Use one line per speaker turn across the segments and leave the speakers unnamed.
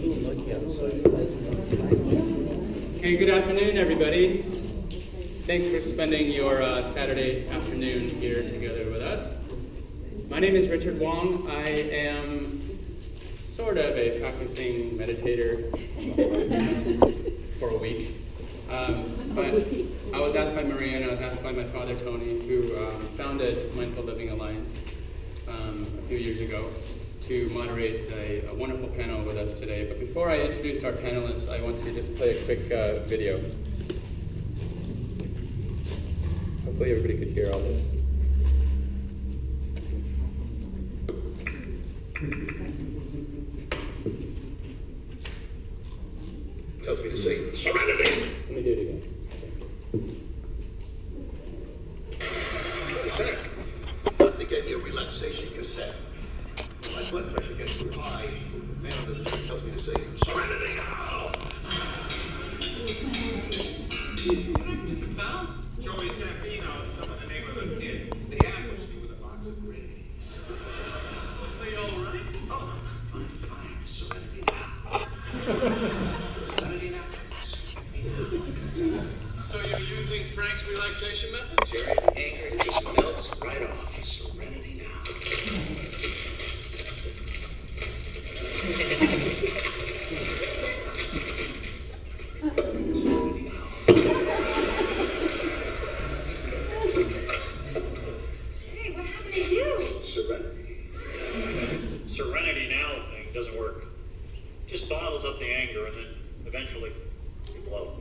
Hey, good afternoon, everybody. Thanks for spending your Saturday afternoon here together with us. My name is Richard Wong. I am sort of a practicing meditator for a week. I was asked by Maria and I was asked by my father, Tony, who founded Mindful Living Alliance a few years ago, to moderate a wonderful panel with us today. But before I introduce our panelists, I want to just play a quick video. Hopefully everybody could hear all this.
Tells me to say, serenity!
Let me do it again.
What is that? Let me get your relaxation cassette. My blood pressure gets too high. Man on the train tells me to say, serenity now!
Well, Joey Sampino and some of the neighborhood kids, they ambushed you with a box of greenies. Are you all right?
Oh, fine. Serenity now. Serenity now.
So you're using Frank's relaxation method?
Jerry, the anger just melts right off. Serenity now.
Hey, what happened to you?
Serenity.
Serenity now thing doesn't work. Just bottles up the anger and then eventually you blow.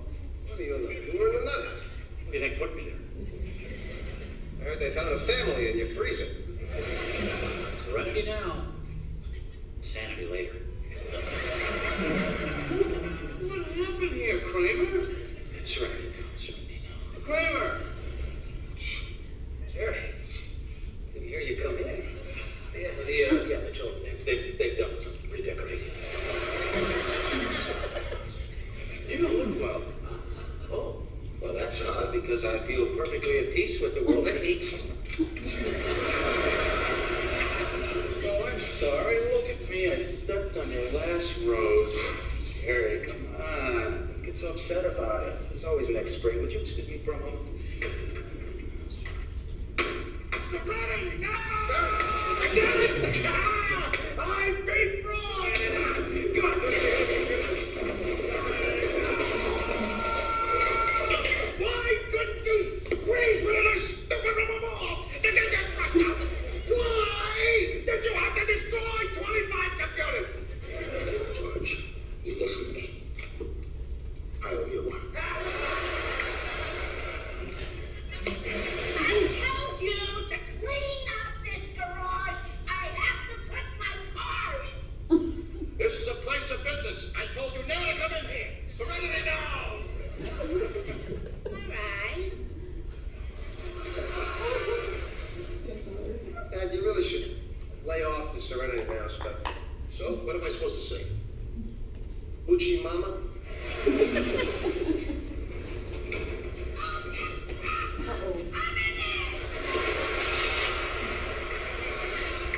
What are you in the mood or not?
What do you think put me there?
I heard they found a family and you're freezing.
Serenity now. Insanity later.
What happened here, Kramer?
Serenity now. Serenity now.
Kramer!
Jerry, didn't hear you come in. Yeah, the children, they've done some redecorating. You don't look well. Oh, well, that's odd because I feel perfectly at peace with the world. Oh, I'm sorry. Look at me. I stepped on your last rose. Jerry, come on. Don't get so upset about it. There's always next spring. Would you excuse me for a moment? Serenity now! I did it! I've been wrong! God, why couldn't you squeeze me in a stupid rubber balls? Did you just rush out? Why did you have to destroy 25 computers? George, you listen to me. I owe you one.
I told you to clean up this garage. I have to put my car in.
This is a place of business. I told you never to come in here. Serenity now!
All right.
Dad, you really should lay off the Serenity Now stuff. So, what am I supposed to say? Hoochie Mama?
I'm in there.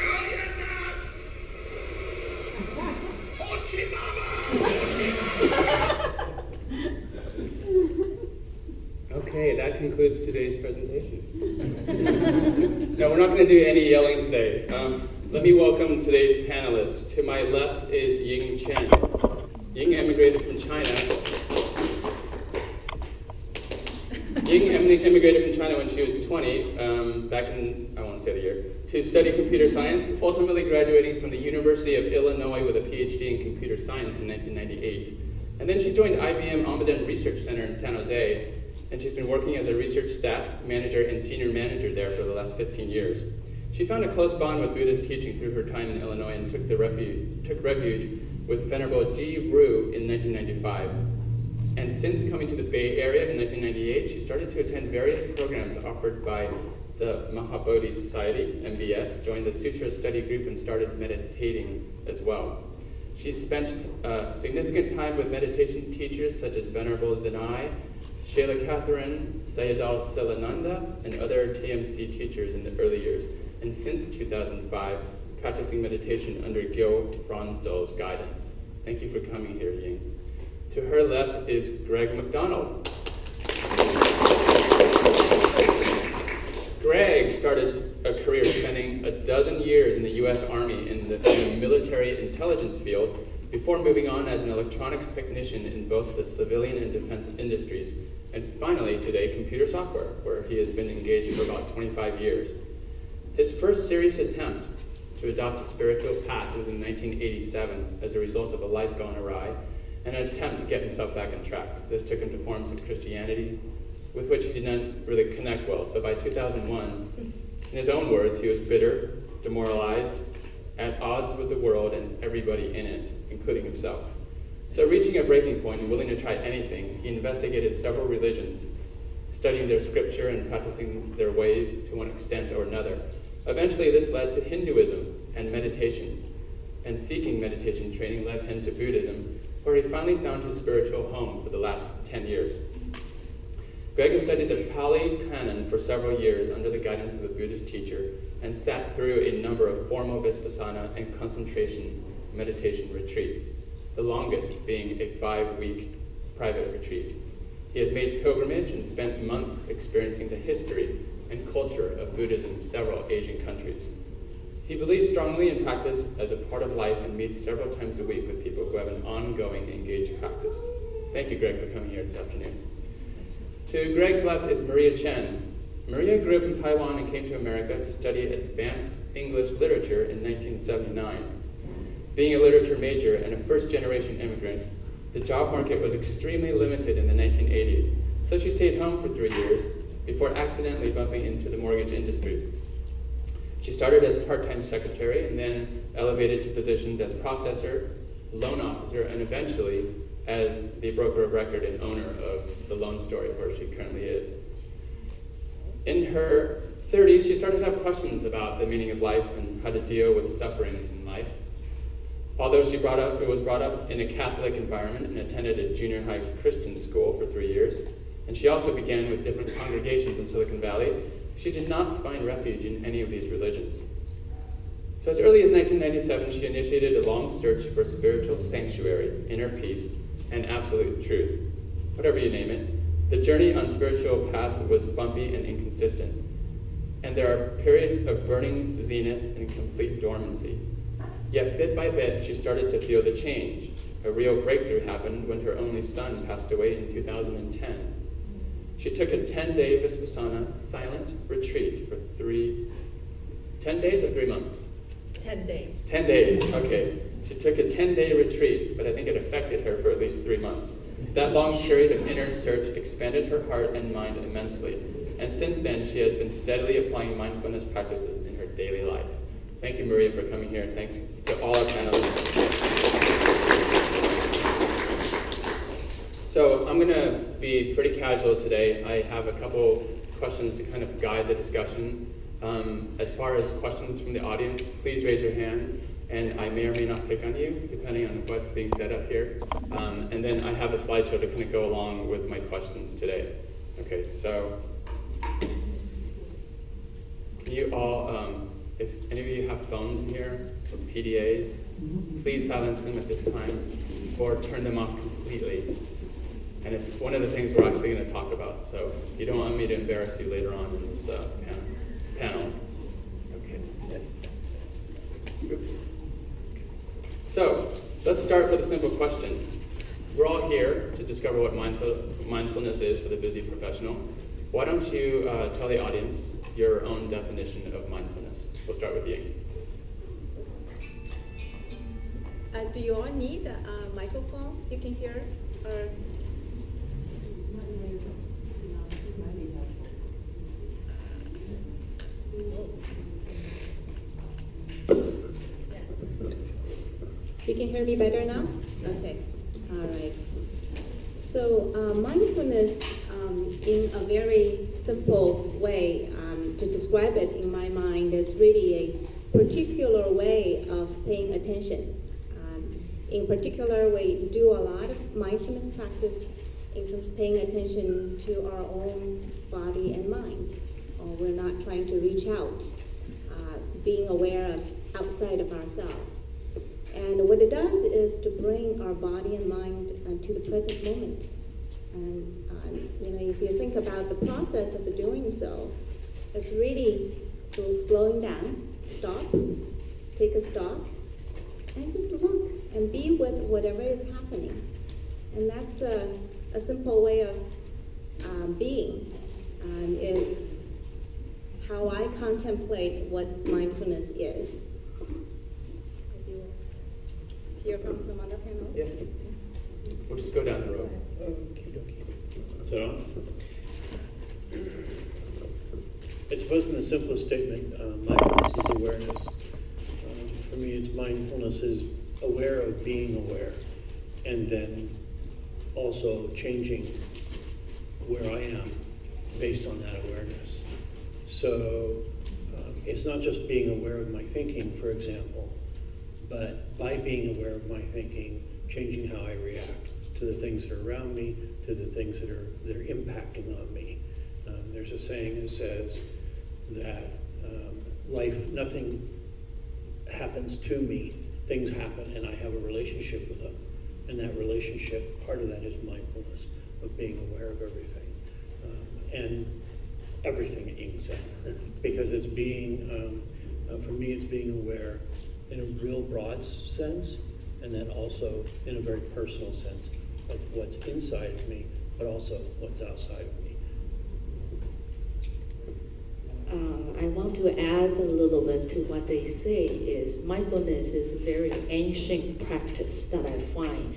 Oh, you're not! Hoochie Mama!
Okay, that concludes today's presentation. No, we're not going to do any yelling today. Let me welcome today's panelists. To my left is Ying Chen. Ying immigrated from China. Ying immigrated from China when she was 20, back in, I won't say the year, to study computer science, ultimately graduating from the University of Illinois with a PhD in computer science in 1998. And then she joined IBM Almaden Research Center in San Jose, and she's been working as a research staff manager and senior manager there for the last 15 years. She found a close bond with Buddhist teaching through her time in Illinois and took refuge with Venerable Ji Ru in 1995. And since coming to the Bay Area in 1998, she started to attend various programs offered by the Mahabodhi Society, MBS, joined the Sutra study group and started meditating as well. She spent significant time with meditation teachers such as Venerable Zenai, Shaila Catherine, Sayadaw Silananda, and other TMC teachers in the early years, and since 2005, practicing meditation under Gyo Fronsdal's guidance. Thank you for coming here, Ying. To her left is Greg McDonald. Greg started a career spending 12 years in the U.S. Army in the military intelligence field before moving on as an electronics technician in both the civilian and defense industries, and finally today computer software, where he has been engaged for about 25 years. His first serious attempt to adopt a spiritual path was in 1987 as a result of a life gone awry and an attempt to get himself back on track. This took him to forms of Christianity, with which he did not really connect well. So by 2001, in his own words, he was bitter, demoralized, at odds with the world and everybody in it, including himself. So reaching a breaking point and willing to try anything, he investigated several religions, studying their scripture and practicing their ways to one extent or another. Eventually, this led to Hinduism and meditation, and seeking meditation training led him to Buddhism, where he finally found his spiritual home for the last 10 years. Greg has studied the Pali Canon for several years under the guidance of a Buddhist teacher and sat through a number of formal Vipassana and concentration meditation retreats, the longest being a 5-week private retreat. He has made pilgrimage and spent months experiencing the history and culture of Buddhism in several Asian countries. He believes strongly in practice as a part of life and meets several times a week with people who have an ongoing engaged practice. Thank you, Greg, for coming here this afternoon. To Greg's left is Maria Chen. Maria grew up in Taiwan and came to America to study advanced English literature in 1979. Being a literature major and a first-generation immigrant, the job market was extremely limited in the 1980s, so she stayed home for 3 years before accidentally bumping into the mortgage industry. She started as part-time secretary and then elevated to positions as processor, loan officer, and eventually as the broker of record and owner of the Loan Story, where she currently is. In her 30s, she started to have questions about the meaning of life and how to deal with sufferings in life. Although she was brought up in a Catholic environment and attended a junior high Christian school for 3 years, and she also began with different congregations in Silicon Valley, she did not find refuge in any of these religions. So as early as 1997, she initiated a long search for spiritual sanctuary, inner peace, and absolute truth, whatever you name it. The journey on spiritual path was bumpy and inconsistent, and there are periods of burning zenith and complete dormancy. Yet bit by bit, she started to feel the change. A real breakthrough happened when her only son passed away in 2010. She took a 10-day Vipassana silent retreat for 10 days or 3 months?
10 days.
10 days, okay. She took a 10-day retreat, but I think it affected her for at least 3 months. That long period of inner search expanded her heart and mind immensely. And since then, she has been steadily applying mindfulness practices in her daily life. Thank you, Maria, for coming here. Thanks to all our panelists. So I'm going to be pretty casual today. I have a couple questions to kind of guide the discussion. As far as questions from the audience, please raise your hand, and I may or may not pick on you, depending on what's being said up here. And then I have a slideshow to kind of go along with my questions today. Okay, so can you all, if any of you have phones in here, or PDAs, please silence them at this time, or turn them off completely. And it's one of the things we're actually going to talk about, so you don't want me to embarrass you later on in this panel. Okay. Oops. So let's start with a simple question. We're all here to discover what mindfulness is for the busy professional. Why don't you tell the audience your own definition of mindfulness? We'll start with Ying.
Do you all need a microphone you can hear? Or
you can hear me better now? Okay, all right. So mindfulness, in a very simple way, to describe it in my mind, is really a particular way of paying attention. In particular, we do a lot of mindfulness practice in terms of paying attention to our own body and mind. We're not trying to reach out, being aware of outside of ourselves. And what it does is to bring our body and mind to the present moment. And if you think about the process of doing so, it's really slowing down, stop, take a stop, and just look and be with whatever is happening. And that's a simple way of being, and is how I contemplate what mindfulness is. If you hear from some other panels?
Yes. We'll just go down the road.
So, I suppose in the simplest statement, mindfulness is awareness. For me, it's mindfulness is aware of being aware, and then also changing where I am based on that awareness. So it's not just being aware of my thinking, for example, but by being aware of my thinking, changing how I react to the things that are around me, to the things that are impacting on me. There's a saying that says that life, nothing happens to me, things happen, and I have a relationship with them. And that relationship, part of that is mindfulness, of being aware of everything. And everything in Zen, because it's being, for me, it's being aware in a real broad sense, and then also in a very personal sense of what's inside of me, but also what's outside of me.
I want to add a little bit to what they say is mindfulness is a very ancient practice that I find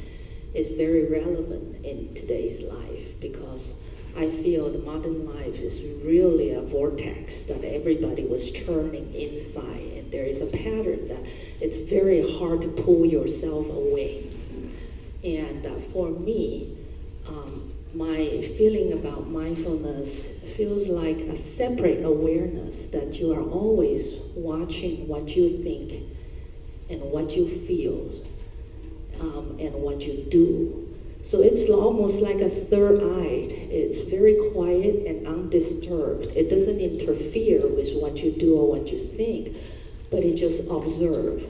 is very relevant in today's life, because I feel the modern life is really a vortex that everybody was churning inside, and there is a pattern that it's very hard to pull yourself away. And for me, my feeling about mindfulness feels like a separate awareness that you are always watching what you think and what you feel and what you do. So it's almost like a third eye. It's very quiet and undisturbed. It doesn't interfere with what you do or what you think, but it just observes.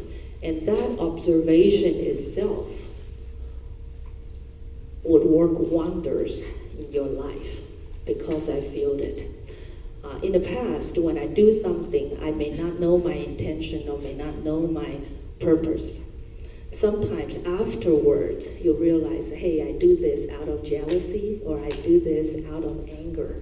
And that observation itself would work wonders in your life, because I feel it. In the past, when I do something, I may not know my intention or may not know my purpose. Sometimes afterwards, you realize, hey, I do this out of jealousy, or I do this out of anger.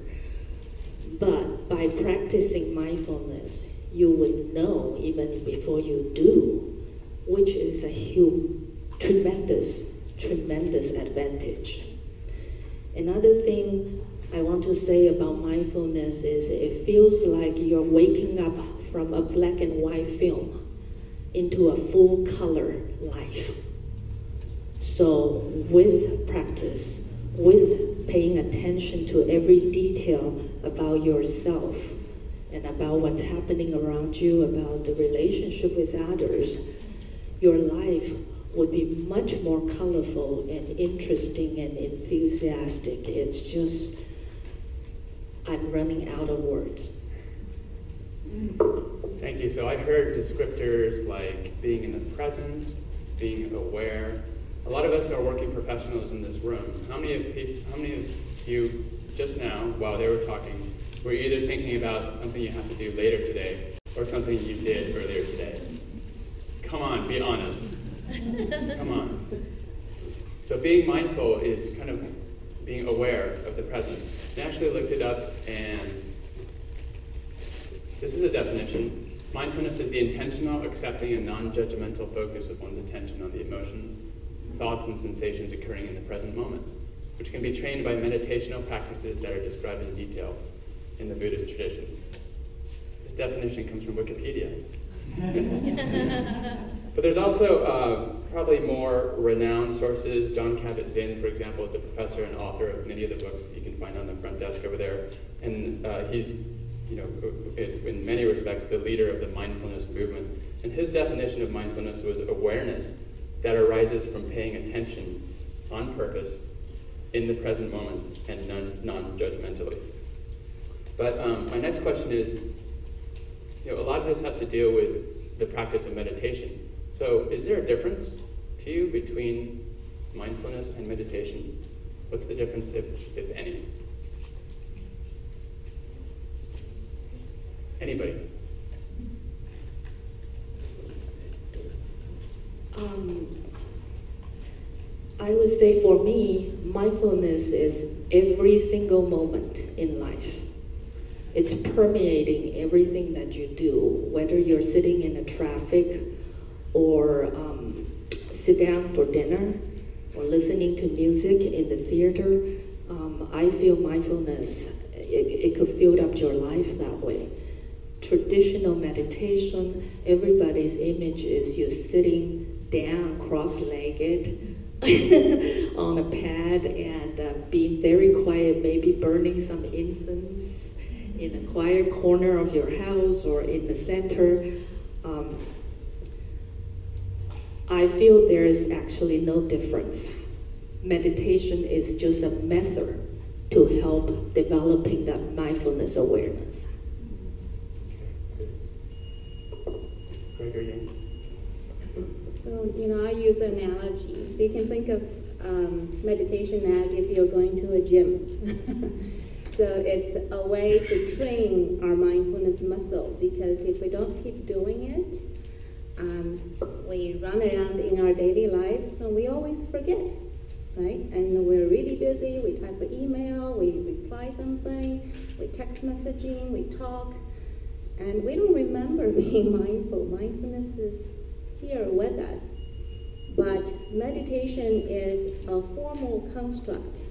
But by practicing mindfulness, you would know even before you do, which is a huge, tremendous advantage. Another thing I want to say about mindfulness is it feels like you're waking up from a black and white film into a full color life. So with practice, with paying attention to every detail about yourself and about what's happening around you, about the relationship with others, your life would be much more colorful and interesting and enthusiastic. It's just, I'm running out of words.
Thank you. So I've heard descriptors like being in the present, being aware. A lot of us are working professionals in this room. How many of you just now, while they were talking, were either thinking about something you have to do later today or something you did earlier today? Come on, be honest. Come on. So being mindful is kind of being aware of the present. I actually looked it up, and this is a definition. Mindfulness is the intentional, accepting, and non-judgmental focus of one's attention on the emotions, thoughts, and sensations occurring in the present moment, which can be trained by meditational practices that are described in detail in the Buddhist tradition. This definition comes from Wikipedia. But there's also probably more renowned sources. John Kabat-Zinn, for example, is the professor and author of many of the books you can find on the front desk over there. And he's, in many respects, the leader of the mindfulness movement. And his definition of mindfulness was awareness that arises from paying attention on purpose in the present moment and non-judgmentally. But my next question is, a lot of this has to deal with the practice of meditation. So is there a difference to you between mindfulness and meditation? What's the difference, if any? Anybody?
I would say for me, mindfulness is every single moment in life. It's permeating everything that you do, whether you're sitting in a traffic or sit down for dinner or listening to music in the theater. I feel mindfulness, it could fill up your life that way. Traditional meditation, everybody's image is you sitting down cross-legged on a pad and being very quiet, maybe burning some incense in a quiet corner of your house or in the center. I feel there's actually no difference. Meditation is just a method to help developing that mindfulness awareness.
Gregory?
So, I use an analogy. So you can think of meditation as if you're going to a gym. So it's a way to train our mindfulness muscle, because if we don't keep doing it, we run around in our daily lives and we always forget, right? And we're really busy, we type an email, we reply something, we text messaging, we talk, and we don't remember being mindful. Mindfulness is here with us. But meditation is a formal construct.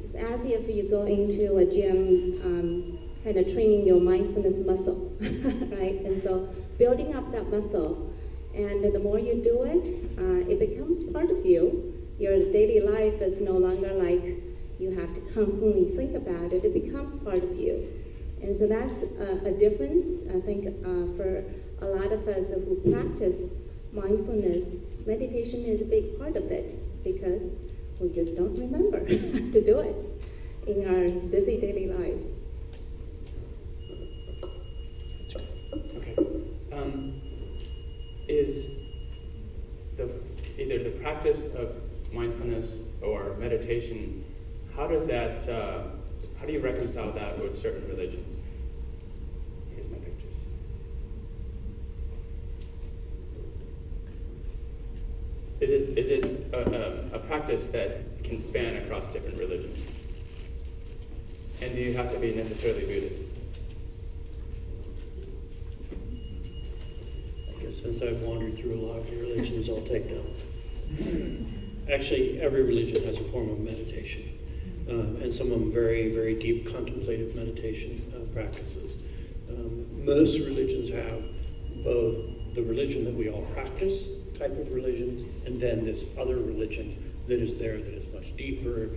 It's as if you go into a gym, kind of training your mindfulness muscle, right? And so building up that muscle, and the more you do it, it becomes part of you. Your daily life is no longer like you have to constantly think about it. It becomes part of you. And so that's a difference, I think, for a lot of us who practice mindfulness. Meditation is a big part of it because we just don't remember to do it in our busy daily lives.
Okay. Is either the practice of mindfulness or meditation, how do you reconcile that with certain religions? Here's my pictures. Is it a practice that can span across different religions? And do you have to be necessarily Buddhist?
I guess since I've wandered through a lot of the religions, I'll take them. Actually, every religion has a form of meditation. And some of them very, very deep contemplative meditation practices. Most religions have both the religion that we all practice type of religion, and then this other religion that is there that is much deeper,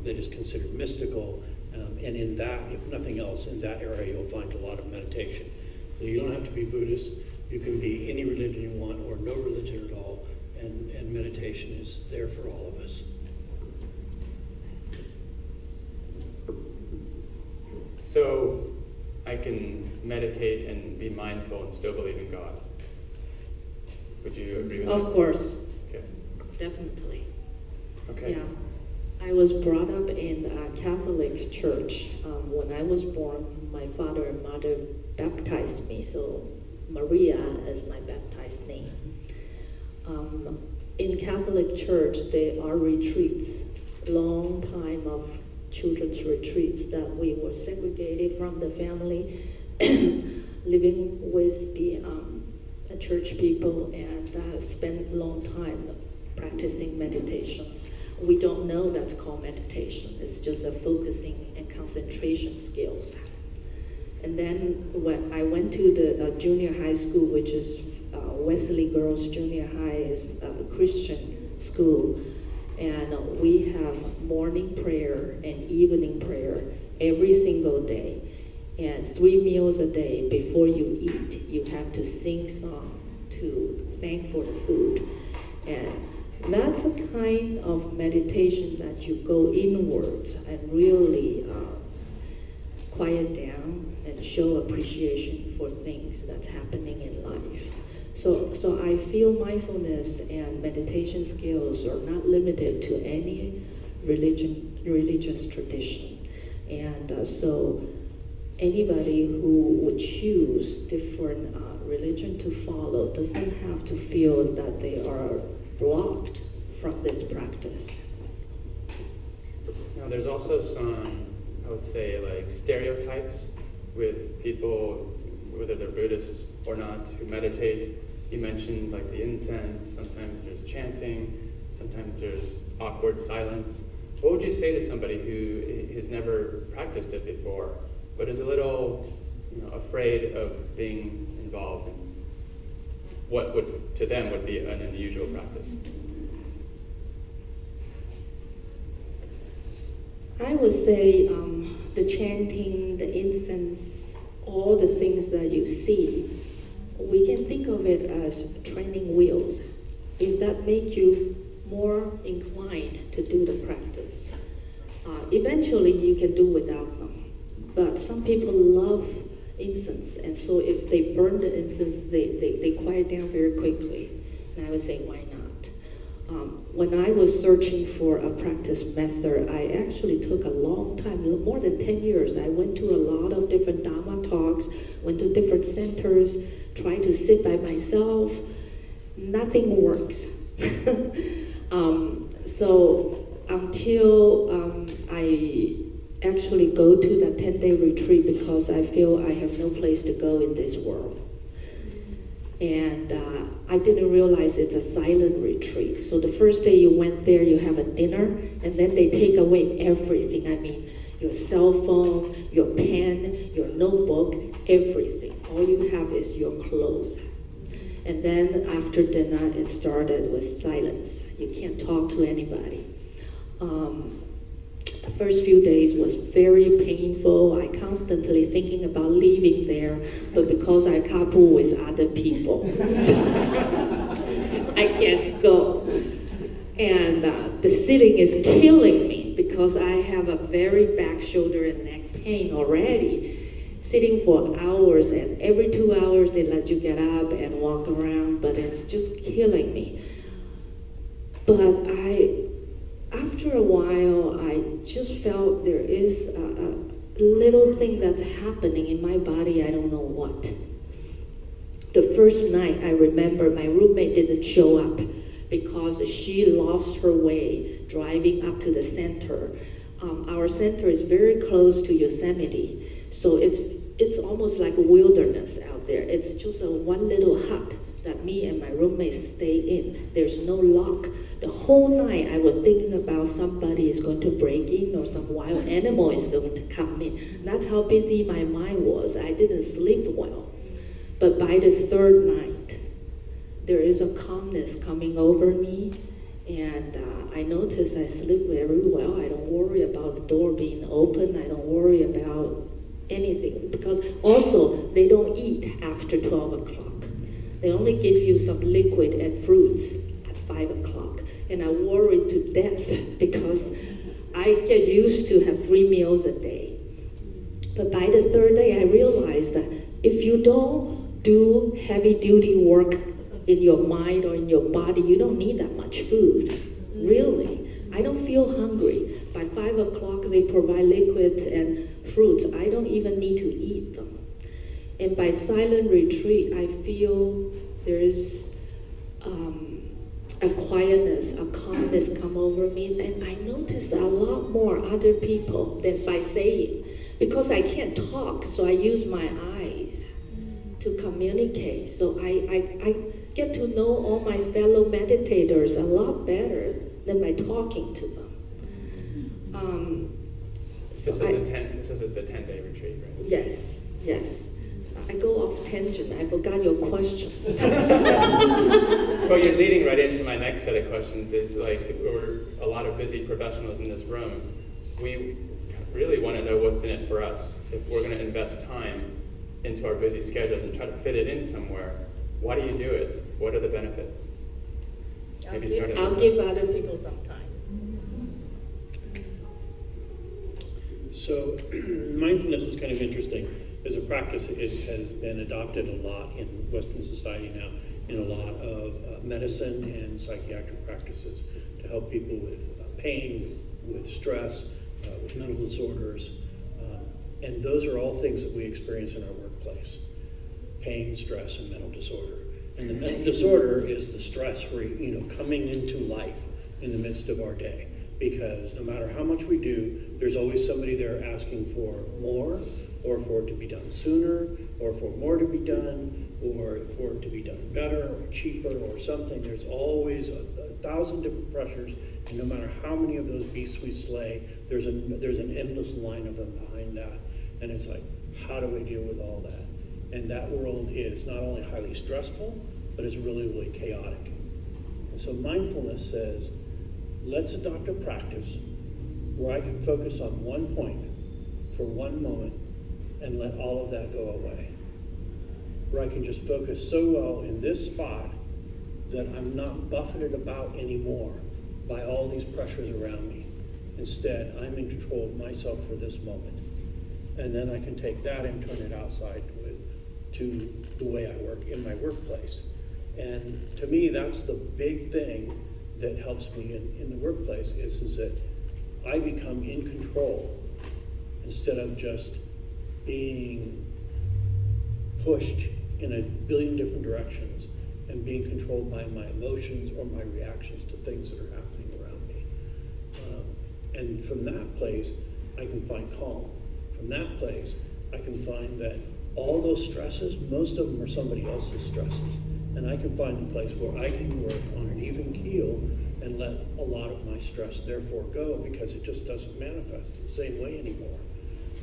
that is considered mystical, and in that, if nothing else, in that area you'll find a lot of meditation. So you don't have to be Buddhist, you can be any religion you want or no religion at all, and meditation is there for all of us.
So I can meditate and be mindful and still believe in God. Would you agree with that?
Of course.
Okay.
Definitely.
Okay.
Yeah. I was brought up in a Catholic church. When I was born, my father and mother baptized me, so Maria is my baptized name. In Catholic church, there are retreats, long time of children's retreats that we were segregated from the family, living with the church people, and spent a long time practicing meditations. We don't know that's called meditation. It's just a focusing and concentration skills. And then when I went to the junior high school, which is Wesley Girls Junior High, is a Christian school, and we have morning prayer and evening prayer every single day. And 3 meals a day before you eat, you have to sing song to thank for the food. And that's a kind of meditation that you go inwards and really quiet down and show appreciation for things that's happening in life. So I feel mindfulness and meditation skills are not limited to any religious tradition. And so anybody who would choose different religion to follow doesn't have to feel that they are blocked from this practice.
Now, there's also some, I would say, like stereotypes with people, whether they're Buddhists or not, who meditate. You mentioned like the incense, sometimes there's chanting, sometimes there's awkward silence. What would you say to somebody who has never practiced it before, but is a little, afraid of being involved in what would, to them, would be an unusual practice?
I would say the chanting, the incense, all the things that you see, we can think of it as training wheels. If that make you more inclined to do the practice, eventually you can do without them. But some people love incense, and so if they burn the incense, they quiet down very quickly. And I would say, why not? When I was searching for a practice method, I actually took a long time, more than 10 years. I went to a lot of different Dharma talks, went to different centers, tried to sit by myself. Nothing works. So until I actually go to the 10-day retreat, because I feel I have no place to go in this world. And I didn't realize it's a silent retreat. So the first day you went there, you have a dinner, and then they take away everything. I mean, your cell phone, your pen, your notebook, everything. All you have is your clothes. And then after dinner, it started with silence. You can't talk to anybody. The first few days was very painful. I constantly thinking about leaving there, but because I carpool with other people, I can't go. And the sitting is killing me because I have a very back, shoulder, and neck pain already. Sitting for hours, and every 2 hours they let you get up and walk around, but it's just killing me. But after a while, I just felt there is a little thing that's happening in my body, I don't know what. The first night, I remember my roommate didn't show up because she lost her way driving up to the center. Our center is very close to Yosemite, so it's almost like a wilderness out there. It's just one little hut that me and my roommates stay in. There's no lock. The whole night I was thinking about somebody is going to break in or some wild animal is going to come in. That's how busy my mind was. I didn't sleep well. But by the third night, there is a calmness coming over me, and I notice I sleep very well. I don't worry about the door being open. I don't worry about anything, because also they don't eat after 12 o'clock. They only give you some liquid and fruits at 5 o'clock. And I worry to death because I get used to have 3 meals a day. But by the third day, I realized that if you don't do heavy duty work in your mind or in your body, you don't need that much food, really. I don't feel hungry. By 5 o'clock, they provide liquids and fruits. I don't even need to eat them. And by silent retreat, I feel there is a quietness, a calmness come over me. And I notice a lot more other people than by saying. Because I can't talk, so I use my eyes to communicate. So I get to know all my fellow meditators a lot better than by talking to them.
This was at the 10-day retreat, right?
Yes, yes. I go off tangent. I forgot your question.
Well, you're leading right into my next set of questions. Is like, we're a lot of busy professionals in this room. We really want to know what's in it for us. If we're going to invest time into our busy schedules and try to fit it in somewhere, why do you do it? What are the benefits? Maybe start at
I'll
this
give
end.
other people some time.
So mindfulness is kind of interesting. As a practice, it has been adopted a lot in Western society now. in a lot of medicine and psychiatric practices to help people with pain, with stress, with mental disorders. And those are all things that we experience in our workplace: pain, stress, and mental disorder. And the mental disorder is the stress coming into life in the midst of our day. Because no matter how much we do, there's always somebody there asking for more, or for it to be done sooner, or for more to be done, or for it to be done better, or cheaper, or something. There's always a thousand different pressures, and no matter how many of those beasts we slay, there's an endless line of them behind that. And it's like, how do we deal with all that? And that world is not only highly stressful, but it's really, really chaotic. And so mindfulness says, let's adopt a practice where I can focus on one point for one moment and let all of that go away. Where I can just focus so well in this spot that I'm not buffeted about anymore by all these pressures around me. Instead, I'm in control of myself for this moment. And then I can take that and turn it outside to the way I work in my workplace. And to me, that's the big thing that helps me in the workplace is that I become in control instead of just being pushed in a billion different directions and being controlled by my emotions or my reactions to things that are happening around me. And from that place, I can find calm. From that place, I can find that all those stresses, most of them are somebody else's stresses. And I can find a place where I can work on an even keel and let a lot of my stress therefore go, because it just doesn't manifest the same way anymore.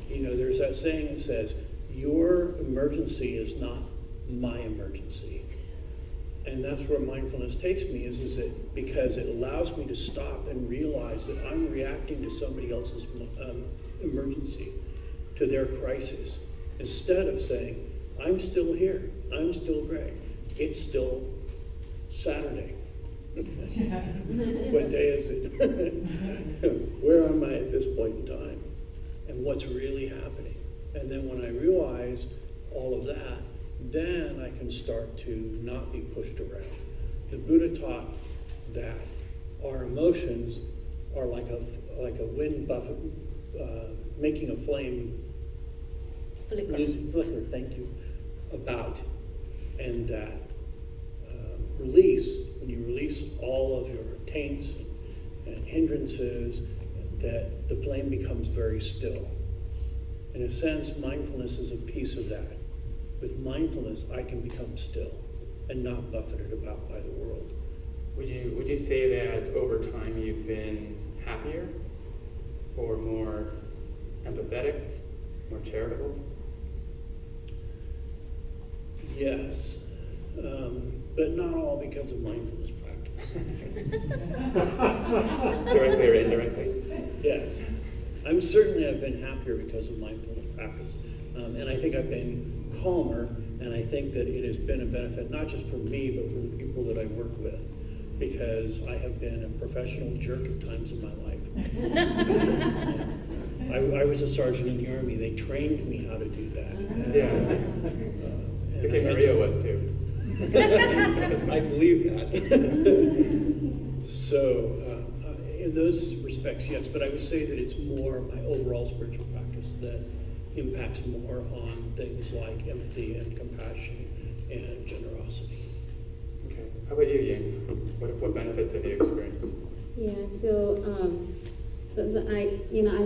You know, there's that saying that says, your emergency is not my emergency. And that's where mindfulness takes me, is that because it allows me to stop and realize that I'm reacting to somebody else's emergency, to their crisis, instead of saying, I'm still here, I'm still great, it's still Saturday. What day is it? Where am I at this point in time? And what's really happening? And then when I realize all of that, then I can start to not be pushed around. The Buddha taught that our emotions are like a wind buffet, making a flame flicker, thank you, about, and that release, when you release all of your taints and hindrances, that the flame becomes very still. In a sense, mindfulness is a piece of that. With mindfulness, I can become still and not buffeted about by the world.
Would you say that over time you've been happier, or more empathetic, more charitable?
Yes, but not all because of mindfulness practice.
Directly or indirectly?
Yes. I've been happier because of mindfulness practice. And I think I've been calmer, and I think that it has been a benefit, not just for me, but for the people that I work with, because I have been a professional jerk at times in my life. I was a sergeant in the Army. They trained me how to do that.
Yeah. It's okay, Maria was too.
I believe that. So, in those respects, yes, but I would say that it's more my overall spiritual practice that impacts more on things like empathy and compassion and generosity.
Okay. How about you, Ying? What benefits have you experienced?
Yeah, so I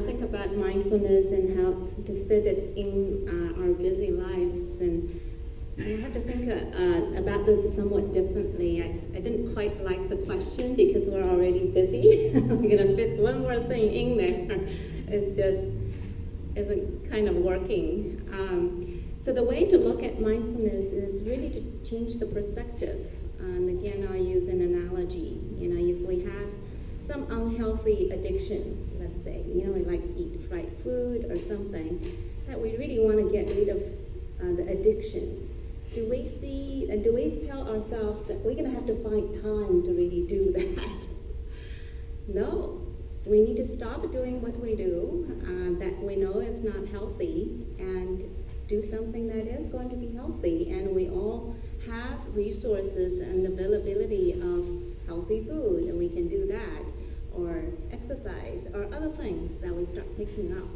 think about mindfulness and how to fit it in our busy lives, and I have to think about this somewhat differently. I didn't quite like the question because we're already busy. I'm gonna fit one more thing in there. It just isn't kind of working. So the way to look at mindfulness is really to change the perspective. And again, I'll use an analogy. You know, if we have some unhealthy addictions, let's say, you know, we like eat fried food or something, that we really want to get rid of the addictions. Do we tell ourselves that we're going to have to find time to really do that? No. We need to stop doing what we do that we know is not healthy and do something that is going to be healthy. And we all have resources and availability of healthy food, and we can do that, or exercise, or other things that we start picking up.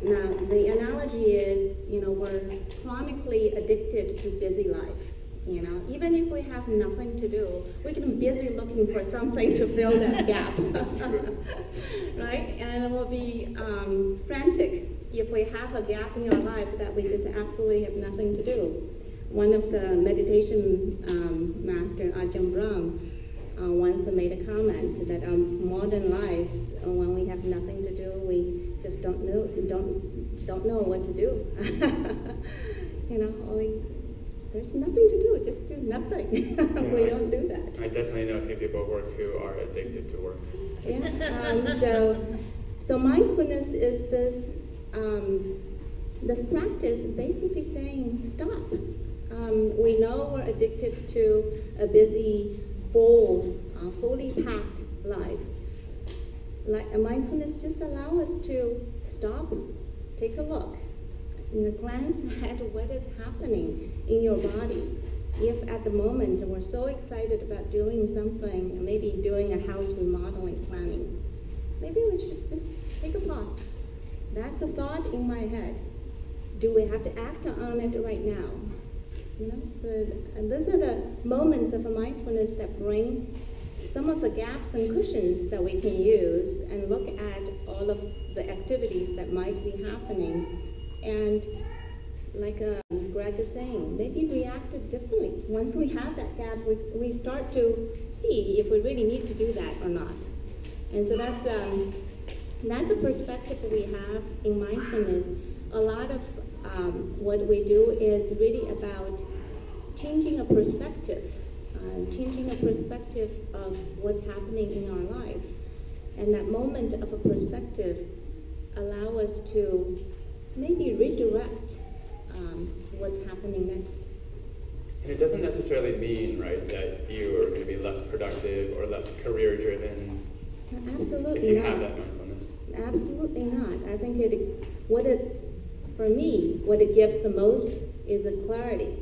Now, the analogy is, we're chronically addicted to busy life. Even if we have nothing to do, we can be busy looking for something to fill that gap, right? And we'll be frantic if we have a gap in our life that we just absolutely have nothing to do. One of the meditation master, Ajahn Brahm, once made a comment that our modern lives, when we have nothing to do, we just don't know what to do. There's nothing to do, just do nothing. We don't do that.
I definitely know a few people at work who are addicted to work.
Yeah. So mindfulness is this practice basically saying stop. We know we're addicted to a busy, full, fully packed life. Mindfulness just allows us to stop, take a look, glance at what is happening in your body. If at the moment we're so excited about doing something, maybe doing a house remodeling planning, maybe we should just take a pause. That's a thought in my head. Do we have to act on it right now? And those are the moments of mindfulness that bring some of the gaps and cushions that we can use and look at all of the activities that might be happening. And like Greg is saying, maybe react differently. Once we have that gap, we start to see if we really need to do that or not. And so that's a perspective we have in mindfulness. A lot of what we do is really about changing a perspective of what's happening in our life. And that moment of a perspective allow us to maybe redirect what's happening next.
And it doesn't necessarily mean, right, that you are going to be less productive or less career-driven.
Absolutely
if you
not.
have that mindfulness.
Absolutely not. I think for me, what it gives the most is a clarity.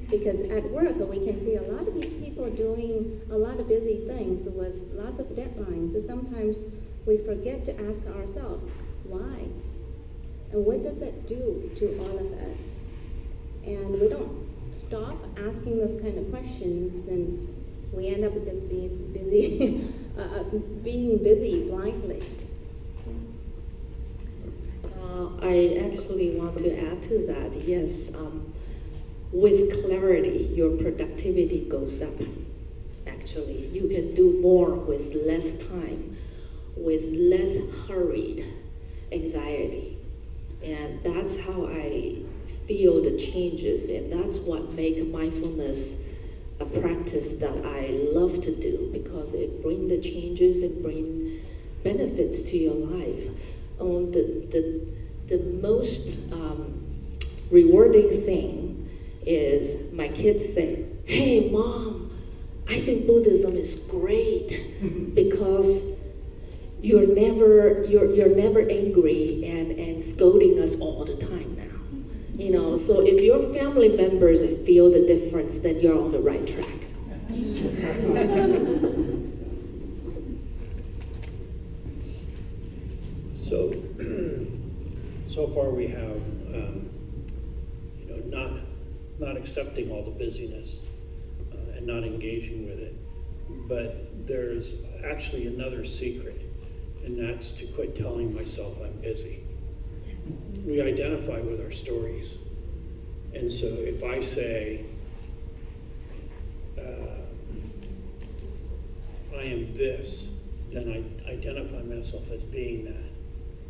Because at work, we can see a lot of people doing a lot of busy things with lots of deadlines. So sometimes we forget to ask ourselves, why? And what does that do to all of us? And we don't stop asking those kind of questions, and we end up just being busy, being busy blindly.
I actually want to add to that. Yes, with clarity, your productivity goes up. Actually, you can do more with less time, with less hurried anxiety. And that's how I feel the changes, and that's what makes mindfulness a practice that I love to do, because it brings the changes and brings benefits to your life. The most rewarding thing is my kids say, "Hey Mom, I think Buddhism is great because you're never angry and scolding us all the time now." So if your family members feel the difference, then you're on the right track.
So far we have, not accepting all the busyness and not engaging with it. But there's actually another secret, and that's to quit telling myself I'm busy. Yes. We identify with our stories. And so if I say, I am this, then I identify myself as being that.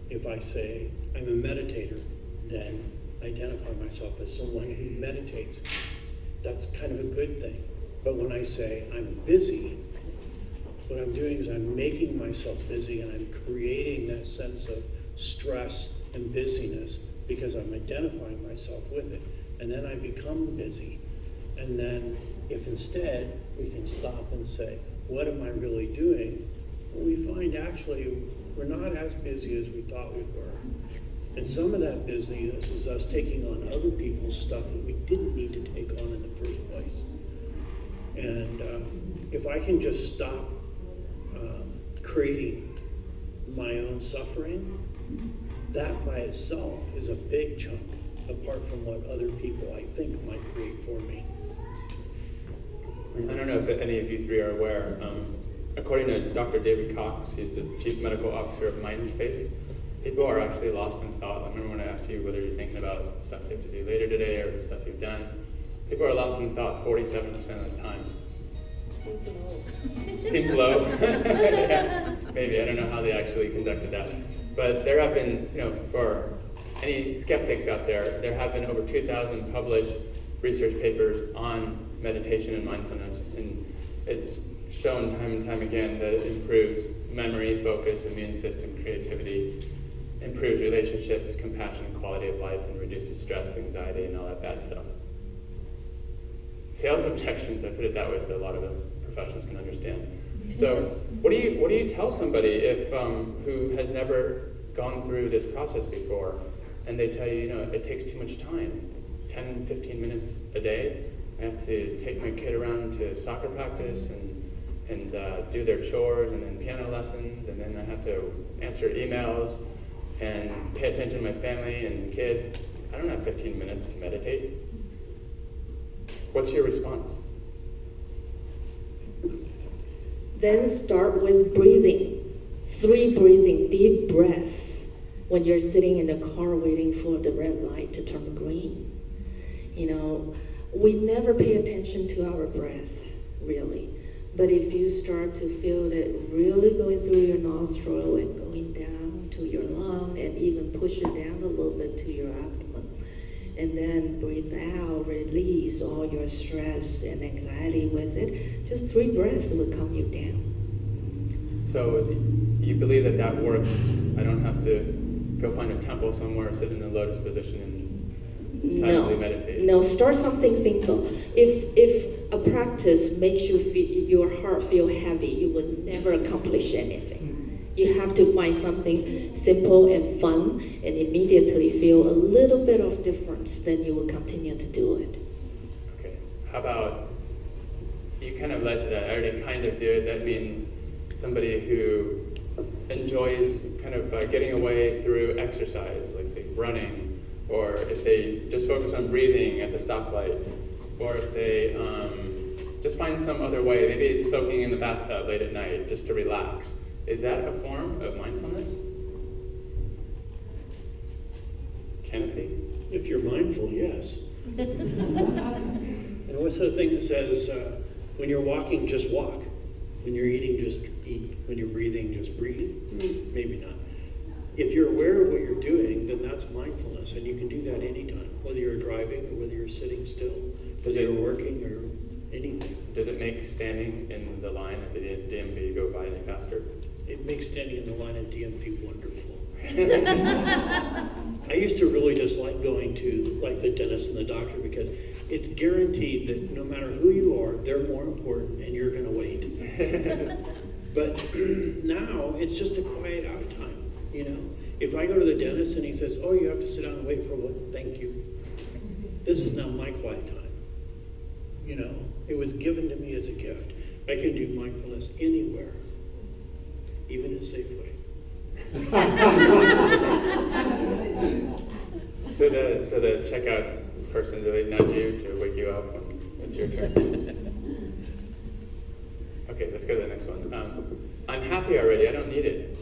If I say I'm a meditator, then I identify myself as someone who meditates. That's kind of a good thing. But when I say I'm busy, what I'm doing is I'm making myself busy, and I'm creating that sense of stress and busyness because I'm identifying myself with it. And then I become busy. And then if instead we can stop and say, what am I really doing? Well, we find actually we're not as busy as we thought we were. And some of that busyness is us taking on other people's stuff that we didn't need to take on in the first place. And if I can just stop creating my own suffering, that by itself is a big chunk, apart from what other people I think might create for me.
I don't know if any of you three are aware. According to Dr. David Cox, he's the Chief Medical Officer of Mindspace, people are actually lost in thought. I remember when I asked you whether you're thinking about stuff you have to do later today or stuff you've done. People are lost in thought 47% of the time.
Seems low.
Seems low? Yeah, maybe. I don't know how they actually conducted that. But there have been, for any skeptics out there, there have been over 2,000 published research papers on meditation and mindfulness. And it's shown time and time again that it improves memory, focus, immune system, creativity, improves relationships, compassion, quality of life, and reduces stress, anxiety, and all that bad stuff. Sales objections, I put it that way so a lot of us professionals can understand. So what do you tell somebody if who has never gone through this process before, and they tell you, it takes too much time, 10, 15 minutes a day. I have to take my kid around to soccer practice and do their chores, and then piano lessons, and then I have to answer emails and pay attention to my family and kids. I don't have 15 minutes to meditate. What's your response?
Then start with breathing. 3 breathing, deep breaths when you're sitting in the car waiting for the red light to turn green. We never pay attention to our breath, really. But if you start to feel it really going through your nostril and going down to your lung and even push it down a little bit to your abdomen, and then breathe out, release all your stress and anxiety with it, just 3 breaths will calm you down.
So you believe that works? I don't have to go find a temple somewhere, sit in a lotus position and silently meditate?
No, start something simple. If a practice makes your heart feel heavy, you will never accomplish anything. You have to find something simple and fun and immediately feel a little bit of difference, then you will continue to do it.
Okay, how about, you kind of led to that, I already kind of do it. That means somebody who enjoys kind of getting away through exercise, like say running, or if they just focus on breathing at the stoplight, or if they just find some other way, maybe it's soaking in the bathtub late at night just to relax. Is that a form of mindfulness? Can it be?
If you're mindful, yes. And what's the thing that says, when you're walking, just walk. When you're eating, just eat. When you're breathing, just breathe. Maybe not. If you're aware of what you're doing, then that's mindfulness, and you can do that anytime, whether you're driving or whether you're sitting still, whether you're working or anything.
Does it make standing in the line at the DMV go by any faster?
It makes standing in the line at DMV wonderful. I used to really dislike going to like the dentist and the doctor because it's guaranteed that no matter who you are, they're more important and you're going to wait. But now it's just a quiet out time. If I go to the dentist and he says, "Oh, you have to sit down and wait for what?" Thank you. This is now my quiet time. It was given to me as a gift. I can do mindfulness anywhere, even in Safeway. So the checkout person, do they nudge you to wake you up when it's your turn? Okay, let's go to the next one. I'm happy already. I don't need it.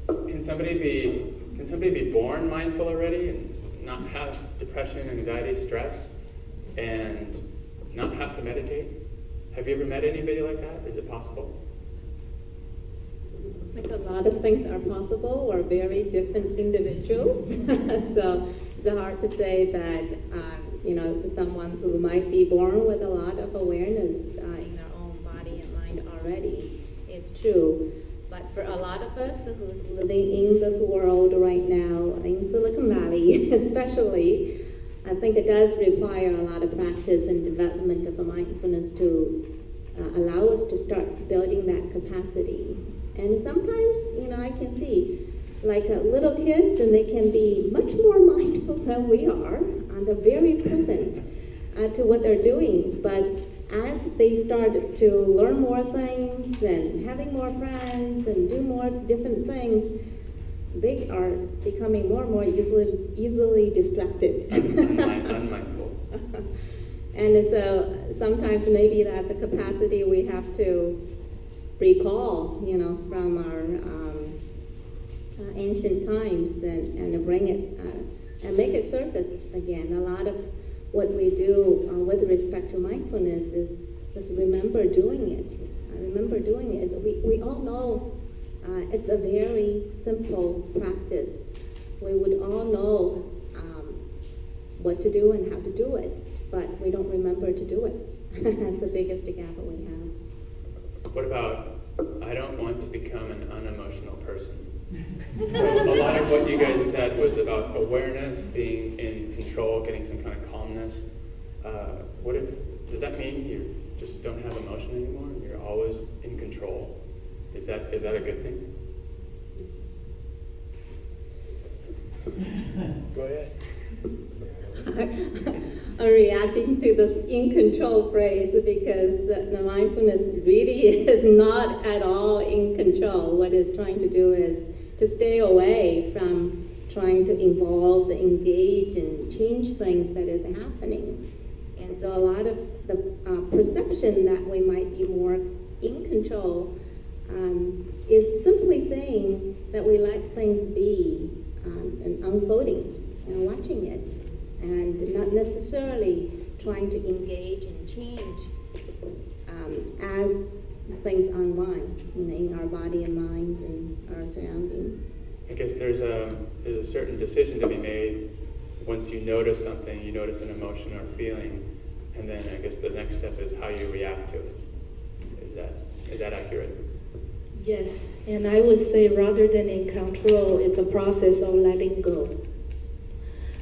Can somebody be born mindful already and not have depression, anxiety, stress, and not have to meditate? Have you ever met anybody like that? Is it possible?
I think a lot of things are possible. We're very different individuals, so it's hard to say that someone who might be born with a lot of awareness in their own body and mind already. It's true. But for a lot of us who's living in this world right now, in Silicon Valley especially, I think it does require a lot of practice and development of a mindfulness to allow us to start building that capacity. And sometimes, I can see like little kids, and they can be much more mindful than we are, and they're very present to what they're doing. But as they start to learn more things and having more friends and do more different things, they are becoming more and more easily distracted.
Unmindful.
And so sometimes maybe that's a capacity we have to recall, from our ancient times and bring it and make it surface again. A lot of what we do with respect to mindfulness is just remember doing it. Remember doing it. We all know it's a very simple practice. We would all know what to do and how to do it, but we don't remember to do it. That's the biggest gap that we have.
What about, I don't want to become an unemotional person? So a lot of what you guys said was about awareness, being in control, getting some kind of calmness. Does that mean you just don't have emotion anymore? You're always in control? Is that a good thing?
Go ahead.
I'm reacting to this in control phrase because the mindfulness really is not at all in control. What it's trying to do is to stay away from trying to involve, engage, and change things that is happening. And so a lot of the perception that we might be more in control is simply saying that we let things be and unfolding and watching it, and not necessarily trying to engage and change as things unwind, in our body and mind and our surroundings.
I guess there's a certain decision to be made once you notice something, you notice an emotion or feeling, and then I guess the next step is how you react to it. Is that accurate?
Yes, and I would say rather than in control, it's a process of letting go.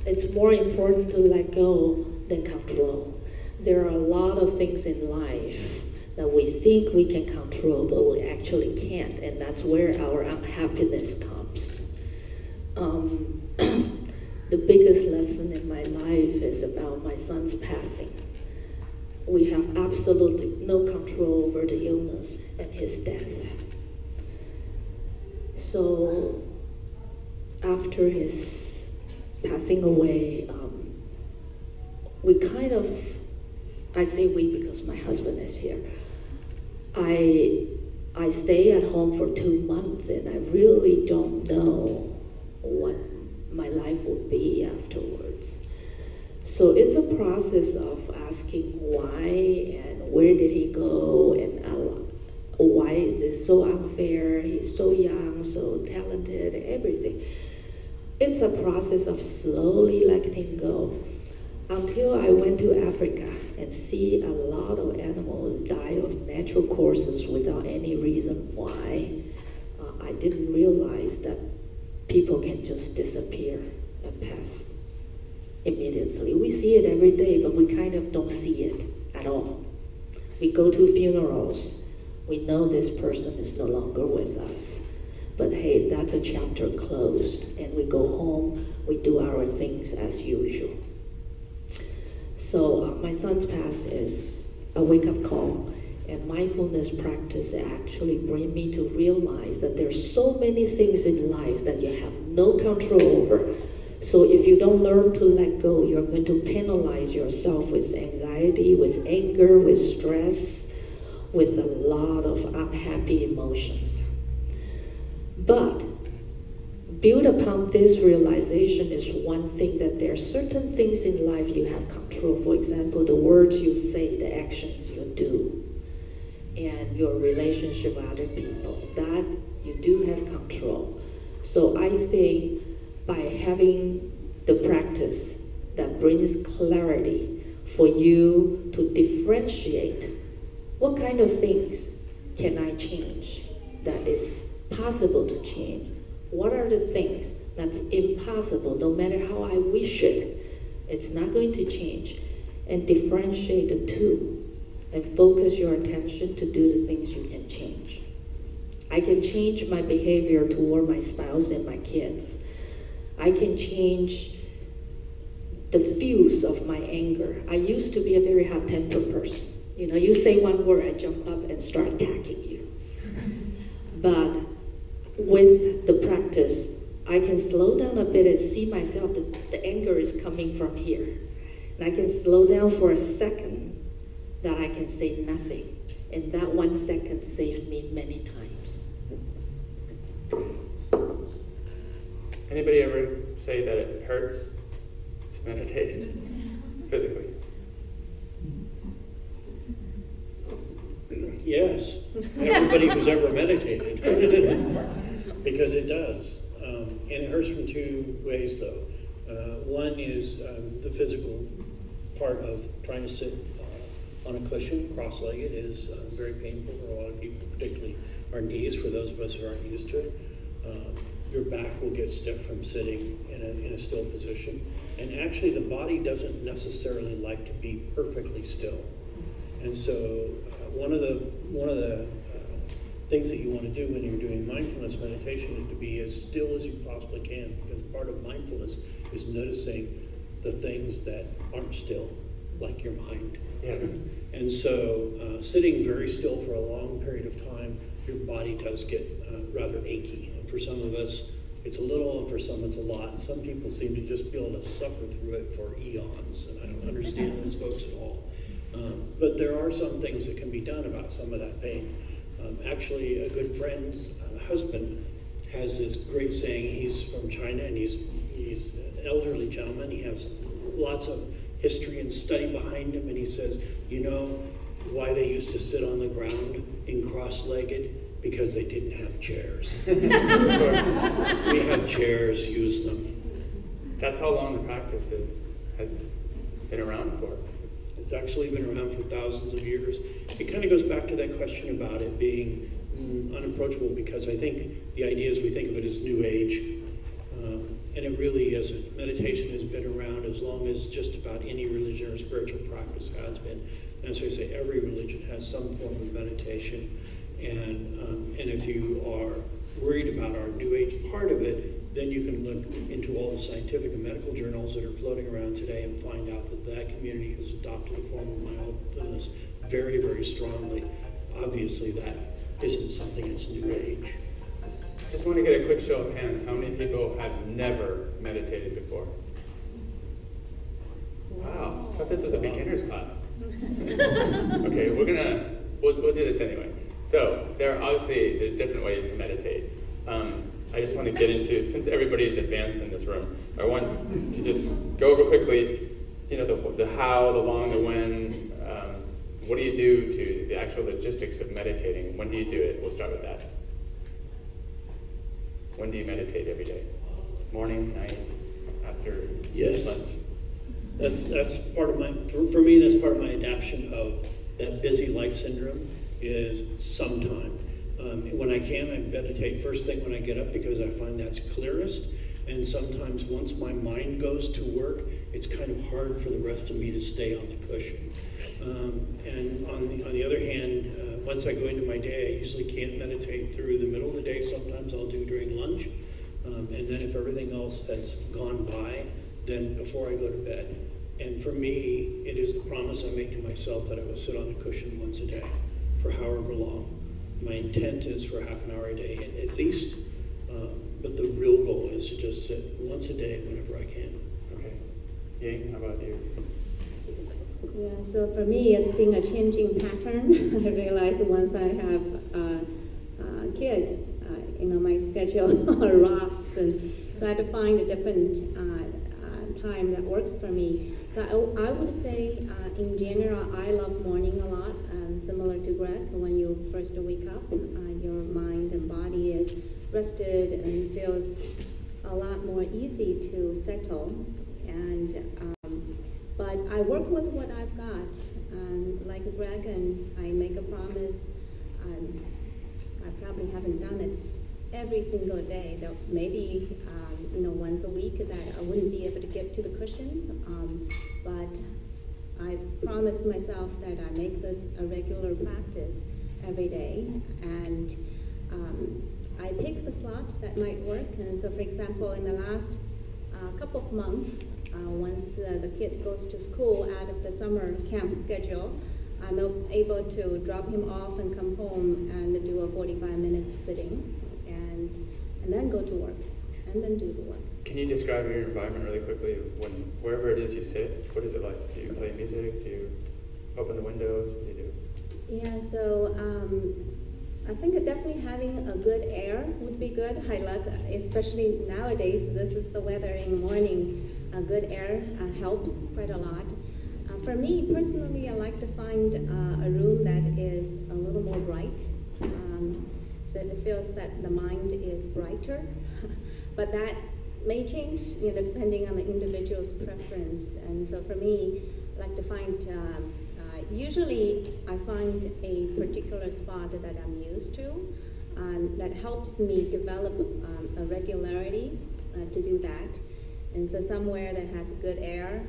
It's more important to let go than control. There are a lot of things in life that we think we can control, but we actually can't, and that's where our unhappiness comes. The biggest lesson in my life is about my son's passing. We have absolutely no control over the illness and his death. So after his passing away, we kind of, I say we because my husband is here, I stay at home for 2 months, and I really don't know what my life will be afterwards. So it's a process of asking why and where did he go, and why is it so unfair? He's so young, so talented, everything. It's a process of slowly letting go until I went to Africa and see a lot of animals die of natural causes without any reason why. I didn't realize that people can just disappear and pass immediately. We see it every day, but we kind of don't see it at all. We go to funerals. We know this person is no longer with us. But hey, that's a chapter closed, and we go home, we do our things as usual. So my son's pass is a wake-up call, and mindfulness practice actually bring me to realize that there's so many things in life that you have no control over. So if you don't learn to let go, you're going to penalize yourself with anxiety, with anger, with stress, with a lot of unhappy emotions. But build upon this realization is one thing, that there are certain things in life you have control. For example, the words you say, the actions you do, and your relationship with other people, that you do have control. So I think by having the practice that brings clarity for you to differentiate what kind of things can I change that is possible to change, what are the things that's impossible, no matter how I wish it, it's not going to change, and differentiate the two and focus your attention to do the things you can change. I can change my behavior toward my spouse and my kids. I can change the fuse of my anger. I used to be a very hot-tempered person. You know, you say one word, I jump up and start attacking you. But with the practice, I can slow down a bit and see myself that the anger is coming from here. And I can slow down for a second that I can say nothing. And that 1 second saved me many times.
Anybody ever say that it hurts to meditate physically?
Yes, everybody who's ever meditated, because it does. And it hurts from two ways, though. One is the physical part of trying to sit on a cushion, cross-legged, is very painful for a lot of people, particularly our knees, for those of us who aren't used to it. Your back will get stiff from sitting in a still position. And actually, the body doesn't necessarily like to be perfectly still. And so one of the things that you want to do when you're doing mindfulness meditation is to be as still as you possibly can, because part of mindfulness is noticing the things that aren't still, like your mind.
Yes.
And so sitting very still for a long period of time, your body does get rather achy. And for some of us, it's a little, and for some it's a lot. And some people seem to just be able to suffer through it for eons, and I don't understand those folks at all. But there are some things that can be done about some of that pain. Actually, a good friend's husband has this great saying. He's from China, and he's an elderly gentleman. He has lots of history and study behind him, and he says, you know why they used to sit on the ground in cross-legged? Because they didn't have chairs. Of course, we have chairs, use them.
That's how long the practice has been around for.
It's actually been around for thousands of years. It kind of goes back to that question about it being unapproachable, because I think the idea is we think of it as New Age, and it really isn't. Meditation has been around as long as just about any religion or spiritual practice has been. And as I say, every religion has some form of meditation. And if you are worried about our New Age part of it, then you can look into all the scientific and medical journals that are floating around today and find out that that community has adopted a form of mindfulness very, very strongly. Obviously, that isn't something that's New Age.
Just want to get a quick show of hands. How many people have never meditated before? Wow, I thought this was a beginner's class. Okay, we'll do this anyway. So there are different ways to meditate. I just want to get into, since everybody is advanced in this room, I want to just go over quickly, you know, the how, the long, the when. What do you do to the actual logistics of meditating? When do you do it? We'll start with that. When do you meditate every day? Morning, night, after lunch?
That's part of for me, that's part of my adaptation of that busy life syndrome, is sometime. When I can, I meditate first thing when I get up, because I find that's clearest. And sometimes once my mind goes to work, it's kind of hard for the rest of me to stay on the cushion. And on the other hand, once I go into my day, I usually can't meditate through the middle of the day. Sometimes I'll do during lunch. And then if everything else has gone by, then before I go to bed. And for me, it is the promise I make to myself that I will sit on the cushion once a day for however long. My intent is for half an hour a day at least, but the real goal is to just sit once a day whenever I can.
Okay. Ying, how about you?
Yeah, so for me, it's been a changing pattern. I realized once I have a kid, my schedule rocks, and so I had to find a different time that works for me. So I would say, in general, I love morning a lot, similar to Greg. When you first wake up, your mind and body is rested and feels a lot more easy to settle. But I work with what I've got, like Greg, and I make a promise. I probably haven't done it every single day. Though maybe once a week that I wouldn't be able to get to the cushion. But I promised myself that I make this a regular practice every day, and I pick the slot that might work. And so, for example, in the last couple of months, once the kid goes to school out of the summer camp schedule, I'm able to drop him off and come home and do a 45 minutes sitting, and then go to work, and then do the work.
Can you describe your environment really quickly? Wherever it is you sit, what is it like? Do you play music? Do you open the windows? What do you do?
Yeah, so I think definitely having a good air would be good. I like, especially nowadays, this is the weather in the morning. Good air helps quite a lot. For me personally, I like to find a room that is a little more bright, so it feels that the mind is brighter. But that may change, depending on the individual's preference. And so for me, I like to find, usually I find a particular spot that I'm used to that helps me develop a regularity to do that. And so somewhere that has good air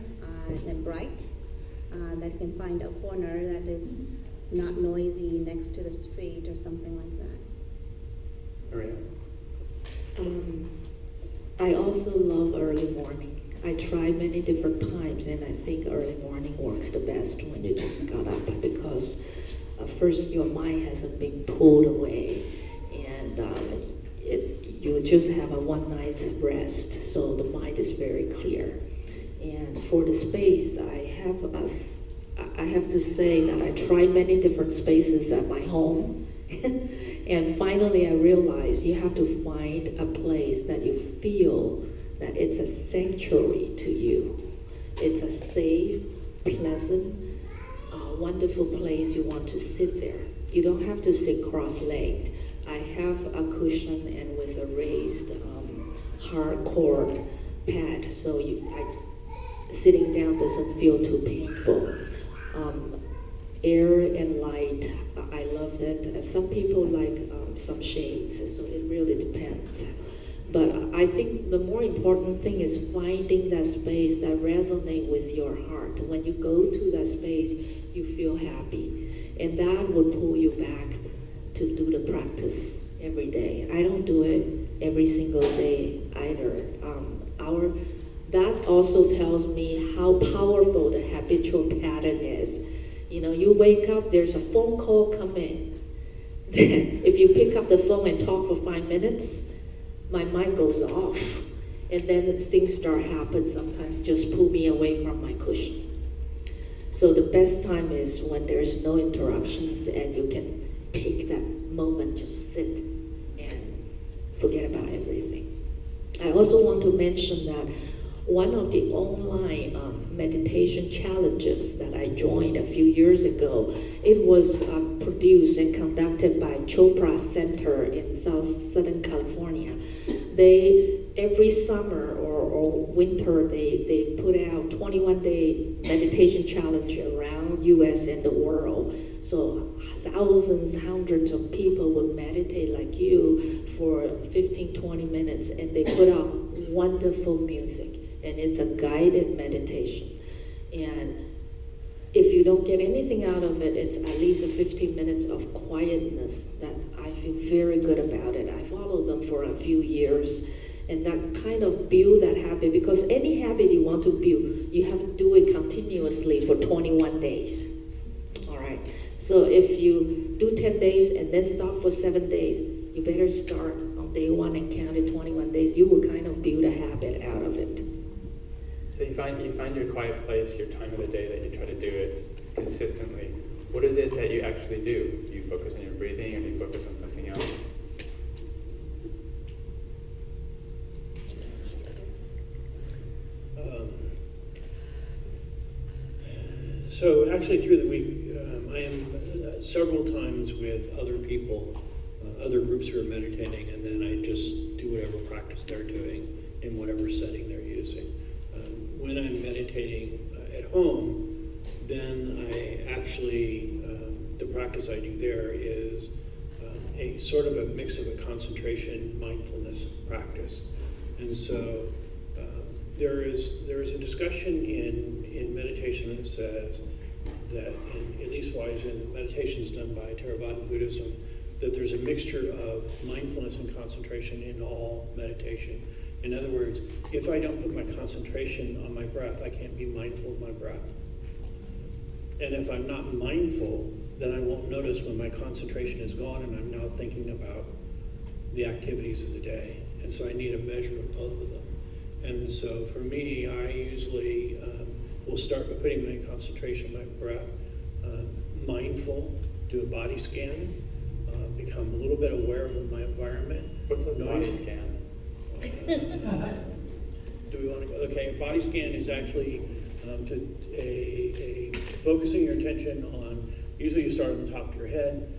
and bright, that can find a corner that is not noisy next to the street or something like that.
Maria?
I also love early morning. I try many different times, and I think early morning works the best when you just got up, because first your mind hasn't been pulled away, and you just have a one night's rest, so the mind is very clear. And for the space, I have to say that I tried many different spaces at my home. And finally I realized you have to find a place that you feel that it's a sanctuary to you. It's a safe, pleasant, wonderful place you want to sit there. You don't have to sit cross-legged. I have a cushion and with a raised hardcore pad, so sitting down doesn't feel too painful. Air and light, I love it. Some people like some shades, so it really depends. But I think the more important thing is finding that space that resonates with your heart. When you go to that space, you feel happy. And that will pull you back to do the practice every day. I don't do it every single day either. That also tells me how powerful the habitual pattern is. You wake up, there's a phone call come in. If you pick up the phone and talk for 5 minutes, my mind goes off. And then things start happening, sometimes just pull me away from my cushion. So the best time is when there's no interruptions and you can take that moment, just sit and forget about everything. I also want to mention that one of the online meditation challenges that I joined a few years ago, it was produced and conducted by Chopra Center in Southern California. Every summer or winter, they put out 21-day meditation challenge around US and the world. So thousands, hundreds of people would meditate like you for 15, 20 minutes, and they put out wonderful music. And it's a guided meditation. And if you don't get anything out of it, it's at least 15 minutes of quietness that I feel very good about it. I followed them for a few years, and that kind of build that habit, because any habit you want to build, you have to do it continuously for 21 days. All right. So if you do 10 days and then stop for 7 days, you better start on day 1 and count it 21 days. You will kind of build a habit out of it.
So you find your quiet place, your time of the day that you try to do it consistently. What is it that you actually do? Do you focus on your breathing, or do you focus on something else?
So actually through the week, I am several times with other people, other groups who are meditating, and then I just do whatever practice they're doing in whatever setting they're using. When I'm meditating at home, then I actually, the practice I do there is a sort of a mix of a concentration mindfulness practice. And so there is a discussion in meditation that says that, at least wise in meditations done by Theravada Buddhism, that there's a mixture of mindfulness and concentration in all meditation. In other words, if I don't put my concentration on my breath, I can't be mindful of my breath. And if I'm not mindful, then I won't notice when my concentration is gone and I'm now thinking about the activities of the day. And so I need a measure of both of them. And so for me, I usually will start by putting my concentration on my breath, mindful, do a body scan, become a little bit aware of my environment.
What's a body scan?
Do we want to go? Okay, a body scan is actually focusing your attention on, usually you start on the top of your head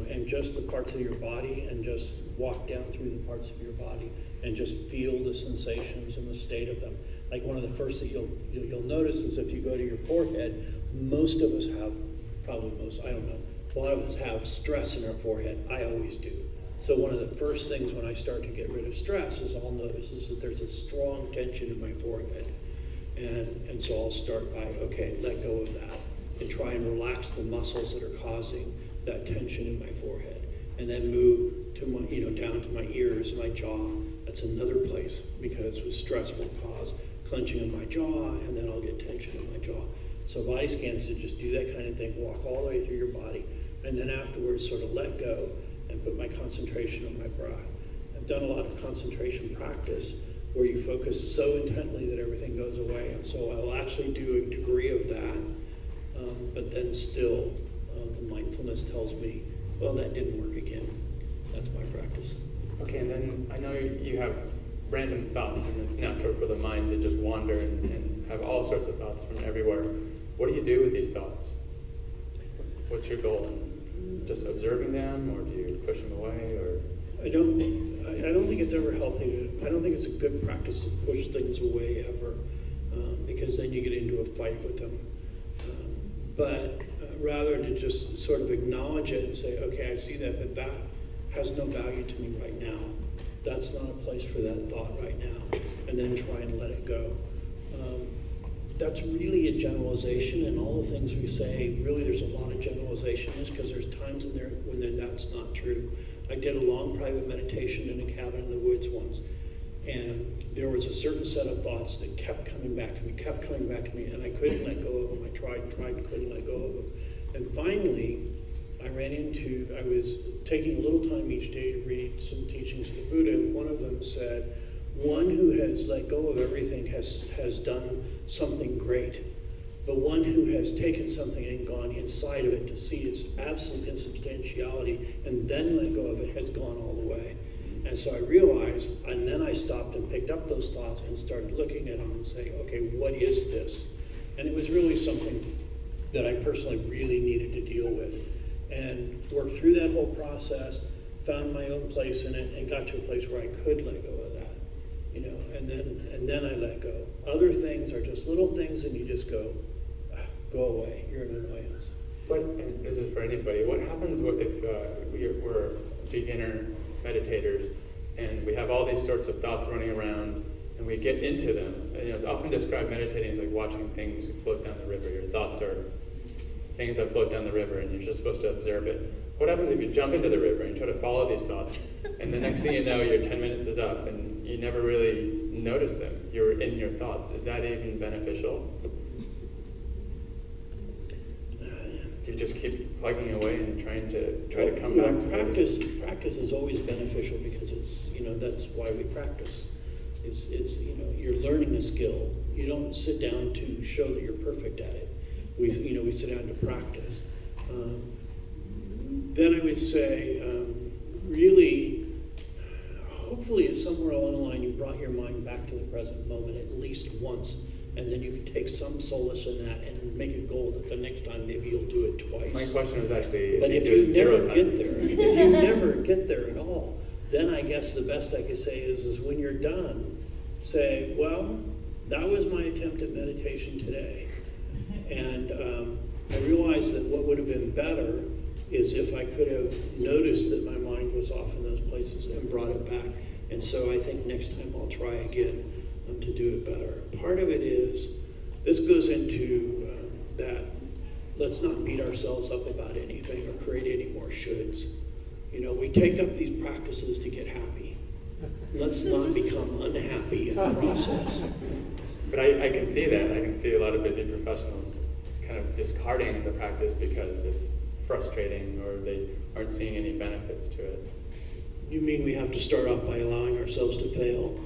and just the parts of your body, and just walk down through the parts of your body and just feel the sensations and the state of them. Like one of the first that you'll notice is if you go to your forehead, most of us have, probably most, I don't know, a lot of us have stress in our forehead. I always do. So one of the first things when I start to get rid of stress is I'll notice is that there's a strong tension in my forehead. And so I'll start by, okay, let go of that and try and relax the muscles that are causing that tension in my forehead. And then move to my, down to my ears, my jaw. That's another place, because with stress will cause clenching of my jaw, and then I'll get tension in my jaw. So body scans to just do that kind of thing, walk all the way through your body, and then afterwards sort of let go and put my concentration on my breath. I've done a lot of concentration practice where you focus so intently that everything goes away, and so I'll actually do a degree of that, but then still the mindfulness tells me, well, that didn't work again. That's my practice.
Okay, and then I know you have random thoughts, and it's natural for the mind to just wander and have all sorts of thoughts from everywhere. What do you do with these thoughts? What's your goal? Just observing them, or do you push them away, or?
I don't think it's ever healthy. I don't think it's a good practice to push things away ever, because then you get into a fight with them. But rather to just sort of acknowledge it and say, okay, I see that, but that has no value to me right now. That's not a place for that thought right now. And then try and let it go. That's really a generalization, and all the things we say, really there's a lot of generalization is because there's times in there when that's not true. I did a long private meditation in a cabin in the woods once, and there was a certain set of thoughts that kept coming back to me, and I couldn't let go of them. I tried and couldn't let go of them. And finally, I was taking a little time each day to read some teachings of the Buddha, and one of them said, one who has let go of everything has done something great. But one who has taken something and gone inside of it to see its absolute insubstantiality and then let go of it has gone all the way. And so I realized, and then I stopped and picked up those thoughts and started looking at them and saying, okay, what is this? And it was really something that I personally really needed to deal with. And worked through that whole process, found my own place in it, and got to a place where I could let go of that. And then I let go. Other things are just little things, and you just go away. You're an annoyance.
And this is for anybody. What happens if we're beginner meditators and we have all these sorts of thoughts running around and we get into them? And, it's often described meditating as like watching things float down the river. Your thoughts are things that float down the river, and you're just supposed to observe it. What happens if you jump into the river and try to follow these thoughts, and the next thing you know, your 10 minutes is up, and you never really notice them? You're in your thoughts. Is that even beneficial? Do you just keep plugging away and trying to come back to
practice is always beneficial, because it's, that's why we practice. It's you're learning a skill. You don't sit down to show that you're perfect at it. We sit down to practice. Then I would say, really, hopefully somewhere along the line you brought your mind back to the present moment at least once, and then you can take some solace in that and make a goal that the next time maybe you'll do it twice.
My question was actually,
but if you never get there, if you never get there at all, then I guess the best I could say is when you're done, say, well, that was my attempt at meditation today. And I realized that what would have been better is if I could have noticed that my mind was off in those places and brought it back. And so I think next time I'll try again to do it better. Part of it is, this goes into that let's not beat ourselves up about anything or create any more shoulds. take up these practices to get happy. Let's not become unhappy in the process.
But I can see that. I can see a lot of busy professionals kind of discarding the practice because it's frustrating or they aren't seeing any benefits to it.
You mean we have to start off by allowing ourselves to fail?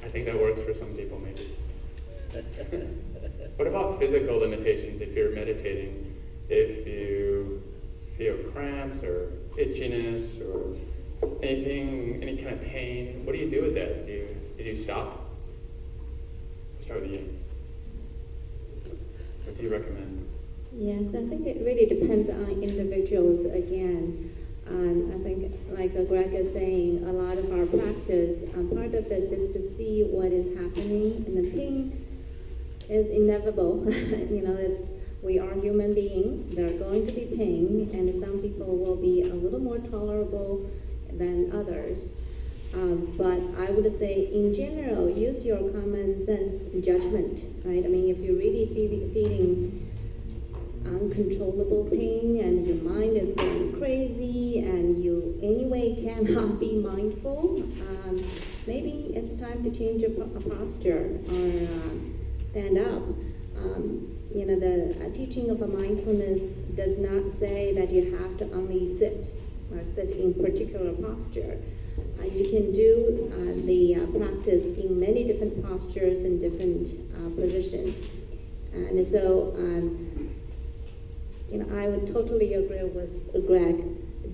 I think that works for some people, maybe. What about physical limitations if you're meditating? If you feel cramps or itchiness or anything, any kind of pain, what do you do with that? Do you stop? Start with you. What do you recommend?
Yes, I think it really depends on individuals again. I think, like Greg is saying, a lot of our practice, part of it is to see what is happening, and the pain is inevitable. We are human beings. There are going to be pain, and some people will be a little more tolerable than others. But I would say, in general, use your common sense judgment, right? I mean, if you're really feeling uncontrollable pain and your mind is going crazy and you anyway cannot be mindful, maybe it's time to change your posture or stand up. The teaching of a mindfulness does not say that you have to only sit or sit in particular posture. You can do the practice in many different postures and different positions. And so, I would totally agree with Greg.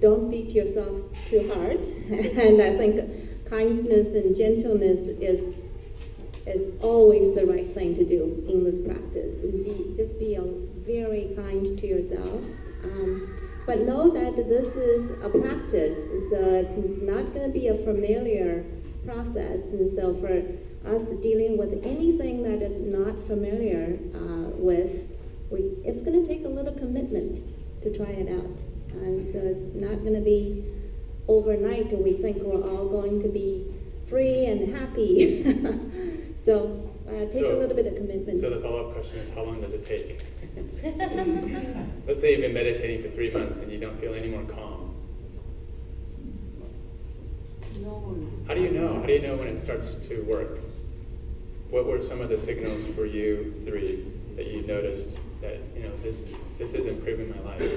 Don't beat yourself too hard. And I think kindness and gentleness is always the right thing to do in this practice. And just be very kind to yourselves. But know that this is a practice, so it's not going to be a familiar process. And so for us dealing with anything that is not familiar it's going to take a little commitment to try it out. And so it's not going to be overnight we think we're all going to be free and happy. So take a little bit of commitment.
So the follow-up question is, how long does it take? Let's say you've been meditating for 3 months and you don't feel any more calm. How do you know? How do you know when it starts to work? What were some of the signals for you three that you noticed that this is improving my life?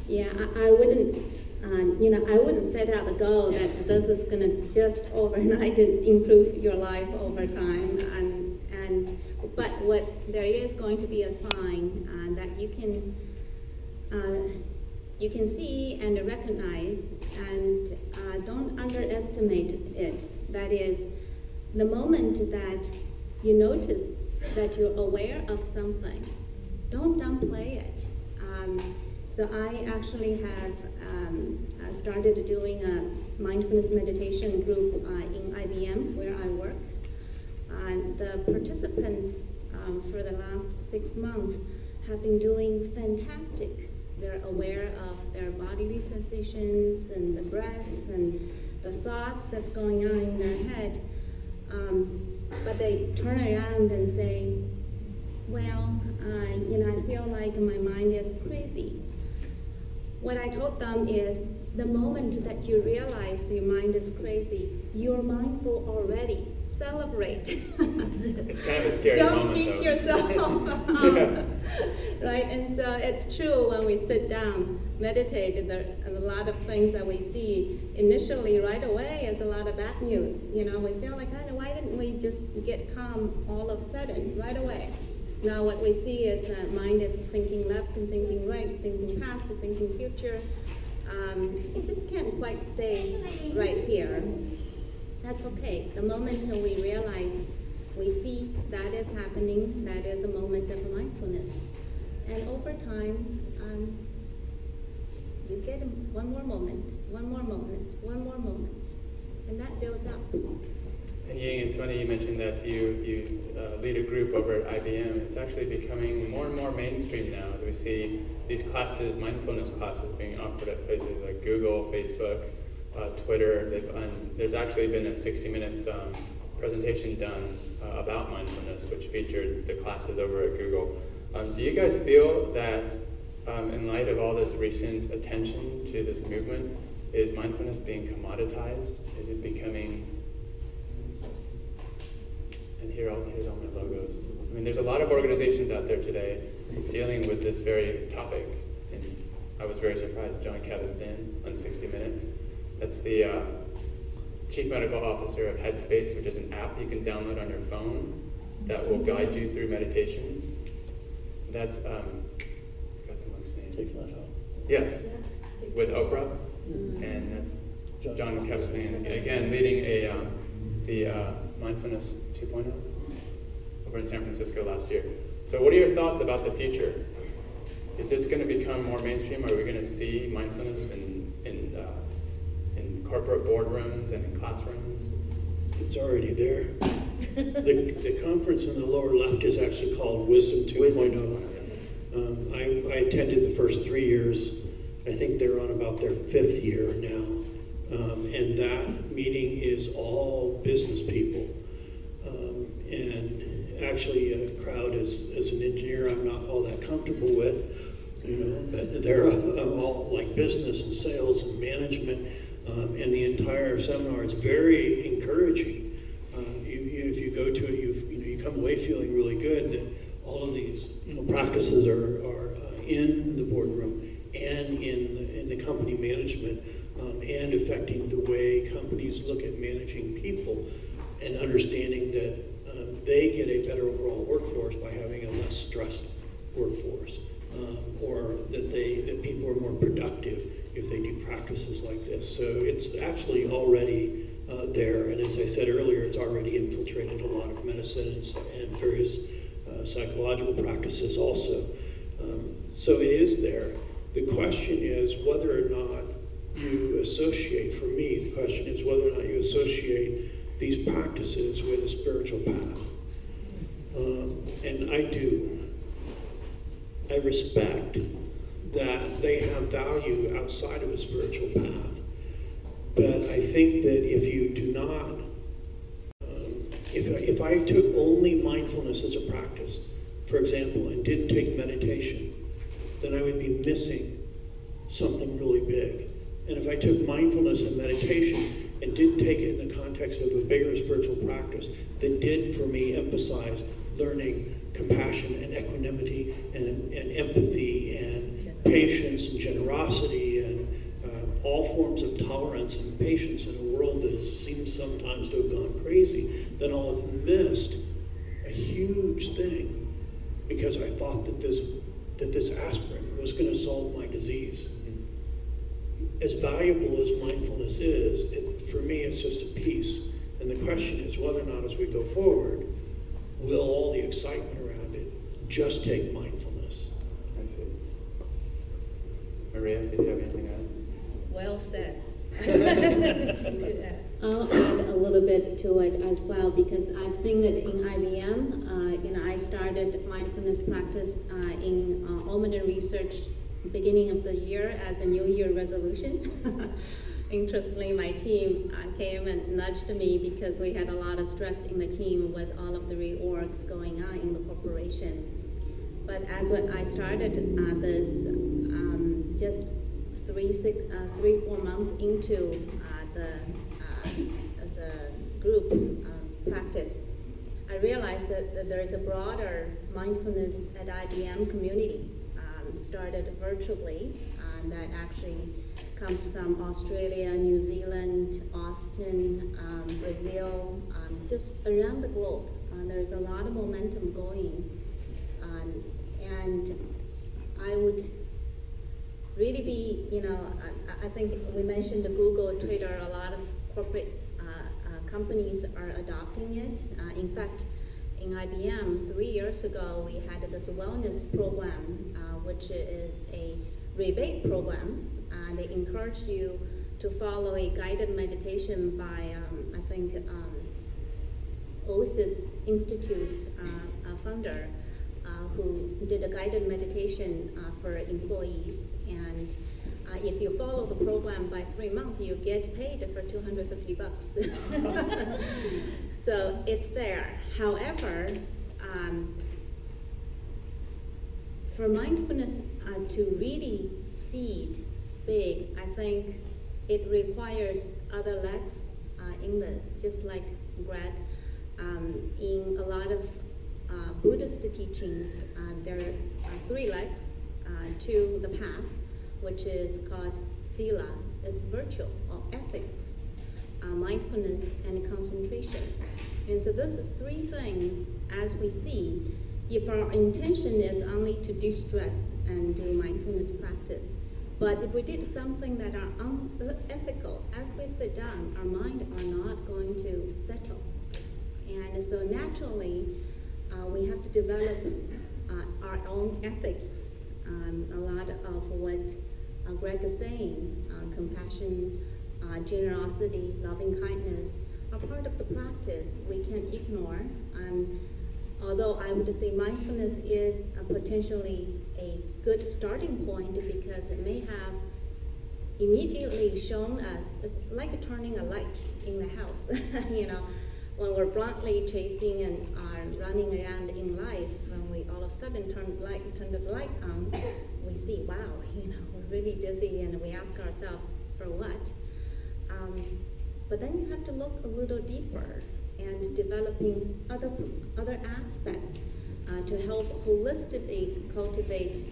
Yeah, I wouldn't. I wouldn't set out a goal that this is going to just overnight improve your life over time. But what there is going to be a sign that you can see and recognize, and don't underestimate it. That is, the moment that you notice that you're aware of something, don't downplay it. So I actually have started doing a mindfulness meditation group in IBM where I work. The participants for the last 6 months have been doing fantastic. They're aware of their bodily sensations and the breath and the thoughts that's going on in their head. But they turn around and say, well, I feel like my mind is crazy. What I told them is, the moment that you realize your mind is crazy, you're mindful already. Celebrate.
It's kind of a scary
Don't
moment,
beat
though.
yourself up. Right? And so it's true when we sit down, meditate, there are a lot of things that we see initially right away is a lot of bad news. We feel like, why didn't we just get calm all of a sudden, right away? Now what we see is that mind is thinking left and thinking right, thinking past and thinking future. It just can't quite stay right here. That's okay. The moment we realize, we see that is happening, that is a moment of mindfulness. And over time, you get one more moment, one more moment, one more moment, and that builds up.
And Ying, it's funny you mentioned that you lead a group over at IBM. It's actually becoming more and more mainstream now as we see these classes, mindfulness classes, being offered at places like Google, Facebook, Twitter. There's actually been a 60 Minutes presentation done about mindfulness, which featured the classes over at Google. Do you guys feel that in light of all this recent attention to this movement, is mindfulness being commoditized? Is it becoming, and here's all my logos. I mean, there's a lot of organizations out there today dealing with this very topic, and I was very surprised. John Kabat-Zinn on 60 Minutes. That's the Chief Medical Officer of Headspace, which is an app you can download on your phone that will guide you through meditation. That's, I forgot the monk's name.
Take that out.
Yes, with Oprah, and that's John Kabat-Zinn, again, leading the Mindfulness 2.0 over in San Francisco last year. So what are your thoughts about the future? Is this going to become more mainstream? Are we going to see mindfulness in corporate boardrooms and in classrooms?
It's already there. The conference in the lower left is actually called Wisdom 2.0. I attended the first 3 years. I think they're on about their 5th year now. And that meeting is all business people. And actually a crowd as an engineer I'm not all that comfortable with, but they're all like business and sales and management. And the entire seminar is very encouraging. If you go to it, you come away feeling really good that all of these practices are in the boardroom and in the company management and affecting the way companies look at managing people and understanding that they get a better overall workforce by having a less stressed workforce, or that people are more productive if they do practices like this. So it's actually already there, and as I said earlier, it's already infiltrated a lot of medicine and various psychological practices also. So it is there. The question is whether or not you associate, for me, the question is whether or not you associate these practices with a spiritual path. And I do. I respect that they have value outside of a spiritual path. But I think that if you do not, if I took only mindfulness as a practice, for example, and didn't take meditation, then I would be missing something really big. And if I took mindfulness and meditation and didn't take it in the context of a bigger spiritual practice that did for me emphasize learning compassion and equanimity and empathy and patience and generosity and all forms of tolerance and patience in a world that seems sometimes to have gone crazy, then I'll have missed a huge thing because I thought that this aspirin was going to solve my disease. As valuable as mindfulness is, for me it's just a piece. And the question is whether or not as we go forward, will all the excitement around it just take mindfulness?
I see. Maria, did you have anything to add?
Well said.
I'll add a little bit to it as well because I've seen it in IBM. I started mindfulness practice in Almaden Research beginning of the year as a New Year resolution. Interestingly, my team came and nudged me because we had a lot of stress in the team with all of the reorgs going on in the corporation. But as I started this, just 3-4 months into the group practice, I realized that there is a broader mindfulness at IBM community started virtually that actually comes from Australia, New Zealand, Austin, Brazil, just around the globe. There's a lot of momentum going. And I would really be, I think we mentioned the Google, Twitter, a lot of corporate companies are adopting it. In fact, in IBM, 3 years ago, we had this wellness program, which is a rebate program. They encourage you to follow a guided meditation by, I think, OSIS Institute's founder, who did a guided meditation for employees. And if you follow the program by 3 months, you get paid for $250. So it's there. However, for mindfulness
to really see it big, I think it requires other legs in this, just like Greg. In a lot of Buddhist teachings, there are 3 legs to the path, which is called sila. It's virtue or ethics, mindfulness, and concentration. And so those 3 things, as we see, if our intention is only to de-stress and do mindfulness practice, but if we did something that are unethical, as we sit down, our mind are not going to settle. And so naturally, we have to develop our own ethics. A lot of what Greg is saying, compassion, generosity, loving kindness, are part of the practice we can't ignore. Although I would say mindfulness is potentially a good starting point because it may have immediately shown us, it's like turning a light in the house. You know, when we're bluntly chasing and are running around in life, when we all of a sudden turn the light on, we see, wow, you know, we're really busy, and we ask ourselves, for what? But then you have to look a little deeper and developing other aspects to help holistically cultivate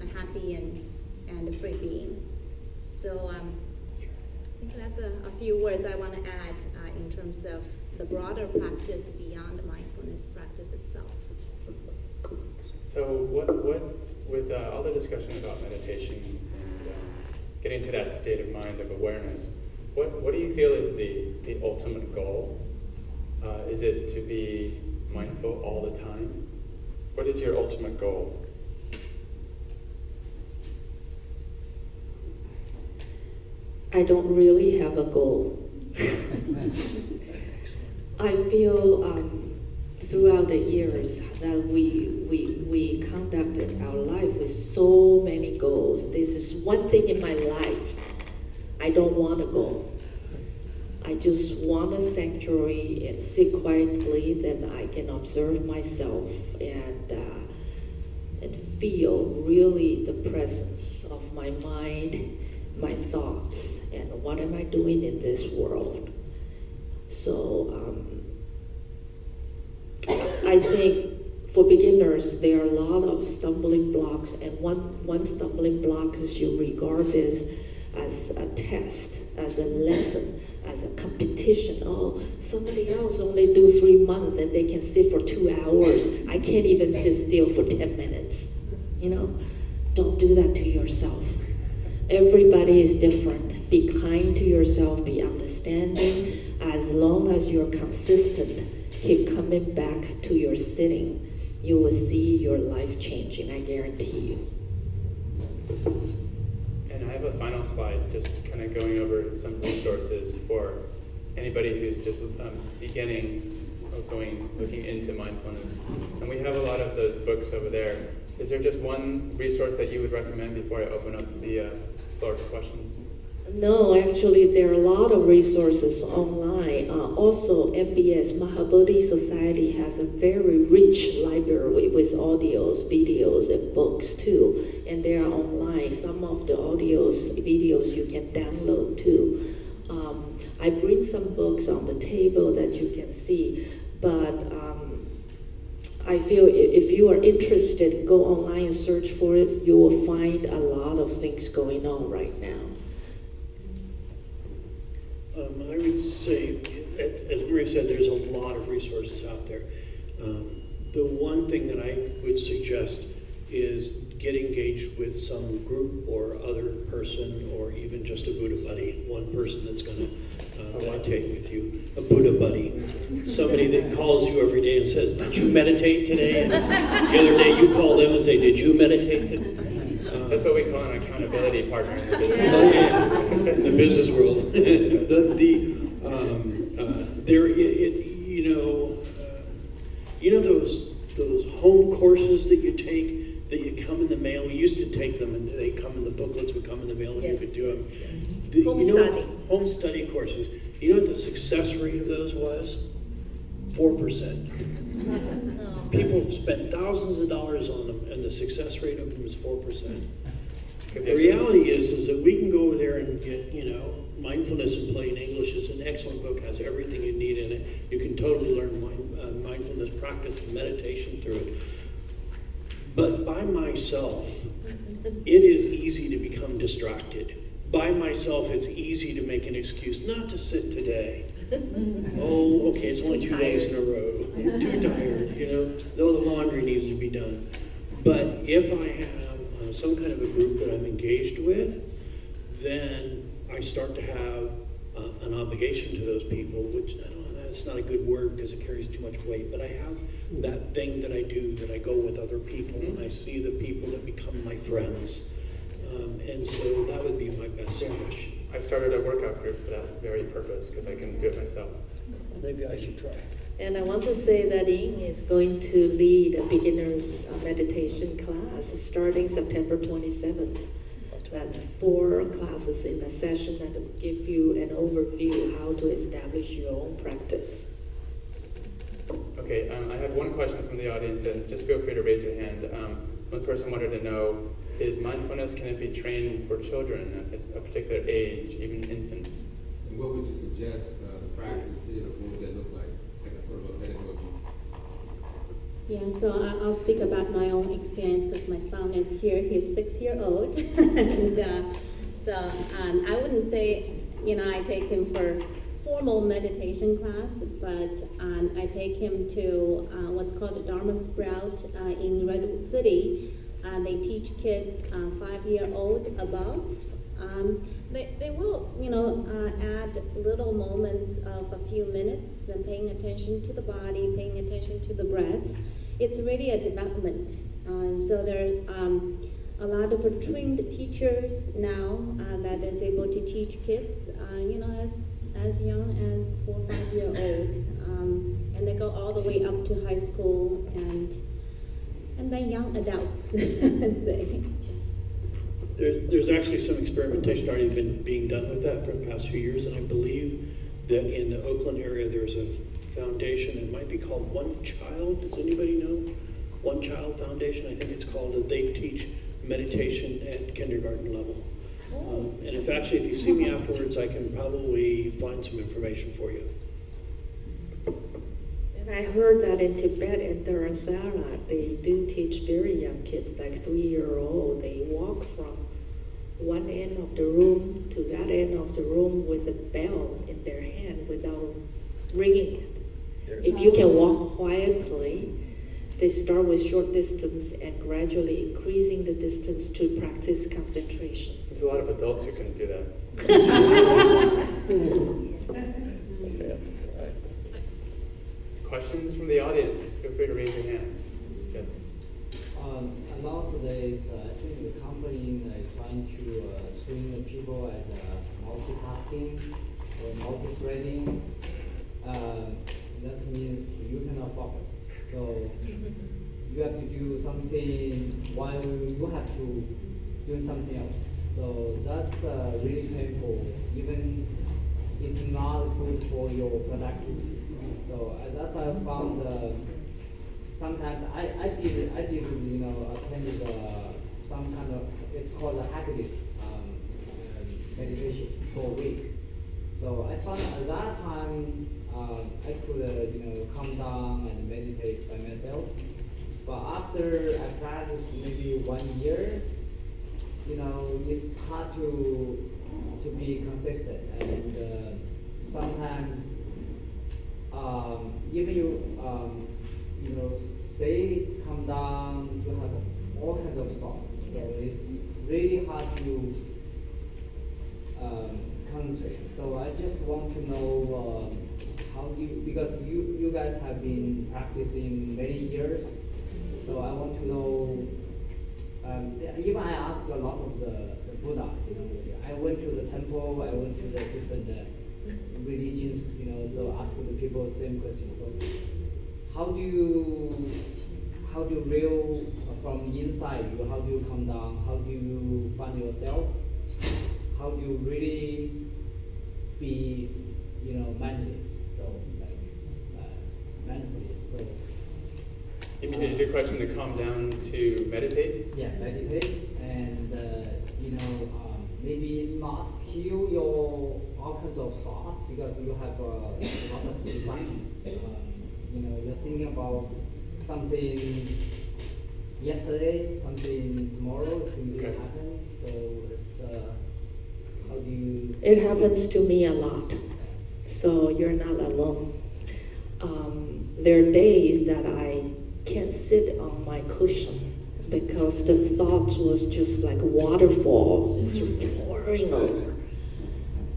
a happy and a free being. So I think that's a few words I want to add in terms of the broader practice beyond the mindfulness practice itself.
So what with all the discussion about meditation and getting to that state of mind of awareness, what do you feel is the ultimate goal? Is it to be mindful all the time? What is your ultimate goal?
I don't really have a goal. I feel throughout the years that we conducted our life with so many goals. This is one thing in my life I don't want to go. I just want a sanctuary and sit quietly that I can observe myself and feel really the presence of my mind, my thoughts, and what am I doing in this world. So I think for beginners there are a lot of stumbling blocks, and one stumbling block is you regard this as a test, as a lesson, as a competition. Oh, somebody else only do 3 months and they can sit for 2 hours. I can't even sit still for 10 minutes. You know, don't do that to yourself. Everybody is different. Be kind to yourself, be understanding. As long as you're consistent, keep coming back to your sitting, you will see your life changing, I guarantee you.
And I have a final slide, just kind of going over some resources for anybody who's just beginning or looking into mindfulness. And we have a lot of those books over there. Is there just one resource that you would recommend before I open up the floor to questions?
No, actually there are a lot of resources online. Also, MBS, Mahabodhi Society, has a very rich library with audios, videos, and books too. And they are online. Some of the audios, videos you can download too. I bring some books on the table that you can see, but I feel if you are interested, go online and search for it. You will find a lot of things going on right now.
I would say, as Maria said, there's a lot of resources out there. The one thing that I would suggest is get engaged with some group or other person, or even just a Buddha buddy, one person that's going to meditate with you, a Buddha buddy, somebody that calls you every day and says, did you meditate today? And the other day you call them and say, did you meditate today?
That's what we call an accountability partner in the business
world. In the business world. You know those home courses that you take, that you come in the mail. We used to take them, and they come in the booklets would come in the mail, and you could do them. Home study courses. You know what the success rate of those was? 4%. People spent thousands of dollars on them, and the success rate of them is 4%.
Because
The reality is that we can go over there and get, Mindfulness in Plain English is an excellent book, has everything you need in it. You can totally learn mindfulness practice and meditation through it. But by myself, it is easy to become distracted. By myself, it's easy to make an excuse not to sit today. Oh, okay, it's only 2 days in a row. I'm too tired, though the laundry needs to be done. But if I have some kind of a group that I'm engaged with, then I start to have an obligation to those people, which I don't know, that's not a good word because it carries too much weight, but I have that thing that I do, that I go with other people and I see the people that become my friends. And so that would be my best suggestion.
I started a workout group for that very purpose because I can do it myself.
Maybe I should try.
And I want to say that Ying is going to lead a beginner's meditation class starting September 27th. That 4 classes in a session that will give you an overview how to establish your own practice.
Okay, I have one question from the audience, and just feel free to raise your hand. One person wanted to know, is mindfulness, can it be trained for children at a particular age, even infants?
And what would you suggest the practice is, or what would that look like? Like a sort of a pedagogy?
Yeah, so I'll speak about my own experience because my son is here. He's 6-year-old, and I wouldn't say, I take him for formal meditation class, but I take him to what's called a Dharma Sprout in Redwood City. They teach kids 5-year-old above. They will, add little moments of a few minutes and paying attention to the body, paying attention to the breath. It's really a development. So there's a lot of trained teachers now that is able to teach kids, as young as 4 or 5-year-old, and they go all the way up to high school and then young adults. I'd say.
There's actually some experimentation already been being done with that for the past few years, and I believe that in the Oakland area there's a foundation. It might be called One Child. Does anybody know? One Child Foundation, I think it's called. They teach meditation at kindergarten level. And if you see me afterwards, I can probably find some information for you.
And I heard that in Tibet and Dharamsala, they do teach very young kids, like 3-year-old. They walk from one end of the room to that end of the room with a bell in their hand without ringing it. If you can walk quietly, they start with short distance and gradually increasing the distance to practice concentration.
There's a lot of adults who couldn't do that. Questions from the audience? Feel free to raise your hand. Yes.
Nowadays, I think the company is trying to train the people as multitasking or multi-threading. That means you cannot focus. So you have to do something while you have to do something else. So that's really painful. Even it's not good for your productivity. So that's I found. Sometimes I did attend some kind of, it's called a happiness meditation for a week. So I found at that time I could calm down and meditate by myself. But after I practiced maybe 1 year, it's hard to be consistent, and sometimes even you say calm down, you have all kinds of thoughts. So it's really hard to concentrate. So I just want to know how you, because you guys have been practicing many years. So I want to know. Even I asked a lot of the Buddha. I went to the temple. I went to the different religions. So ask the people the same question. So how do you real from inside you? How do you calm down? How do you find yourself? How do you really be, mindfulness? So like mindfulness. So
Is your question to calm down to meditate?
Yeah, meditate and maybe not kill your all kinds of thoughts because you have a lot of distractions. You're thinking about something yesterday, something tomorrow is going to happen. So it's how do you?
It happens to me a lot. So you're not alone. There are days that I can't sit on my cushion because the thoughts was just like waterfalls, just pouring over.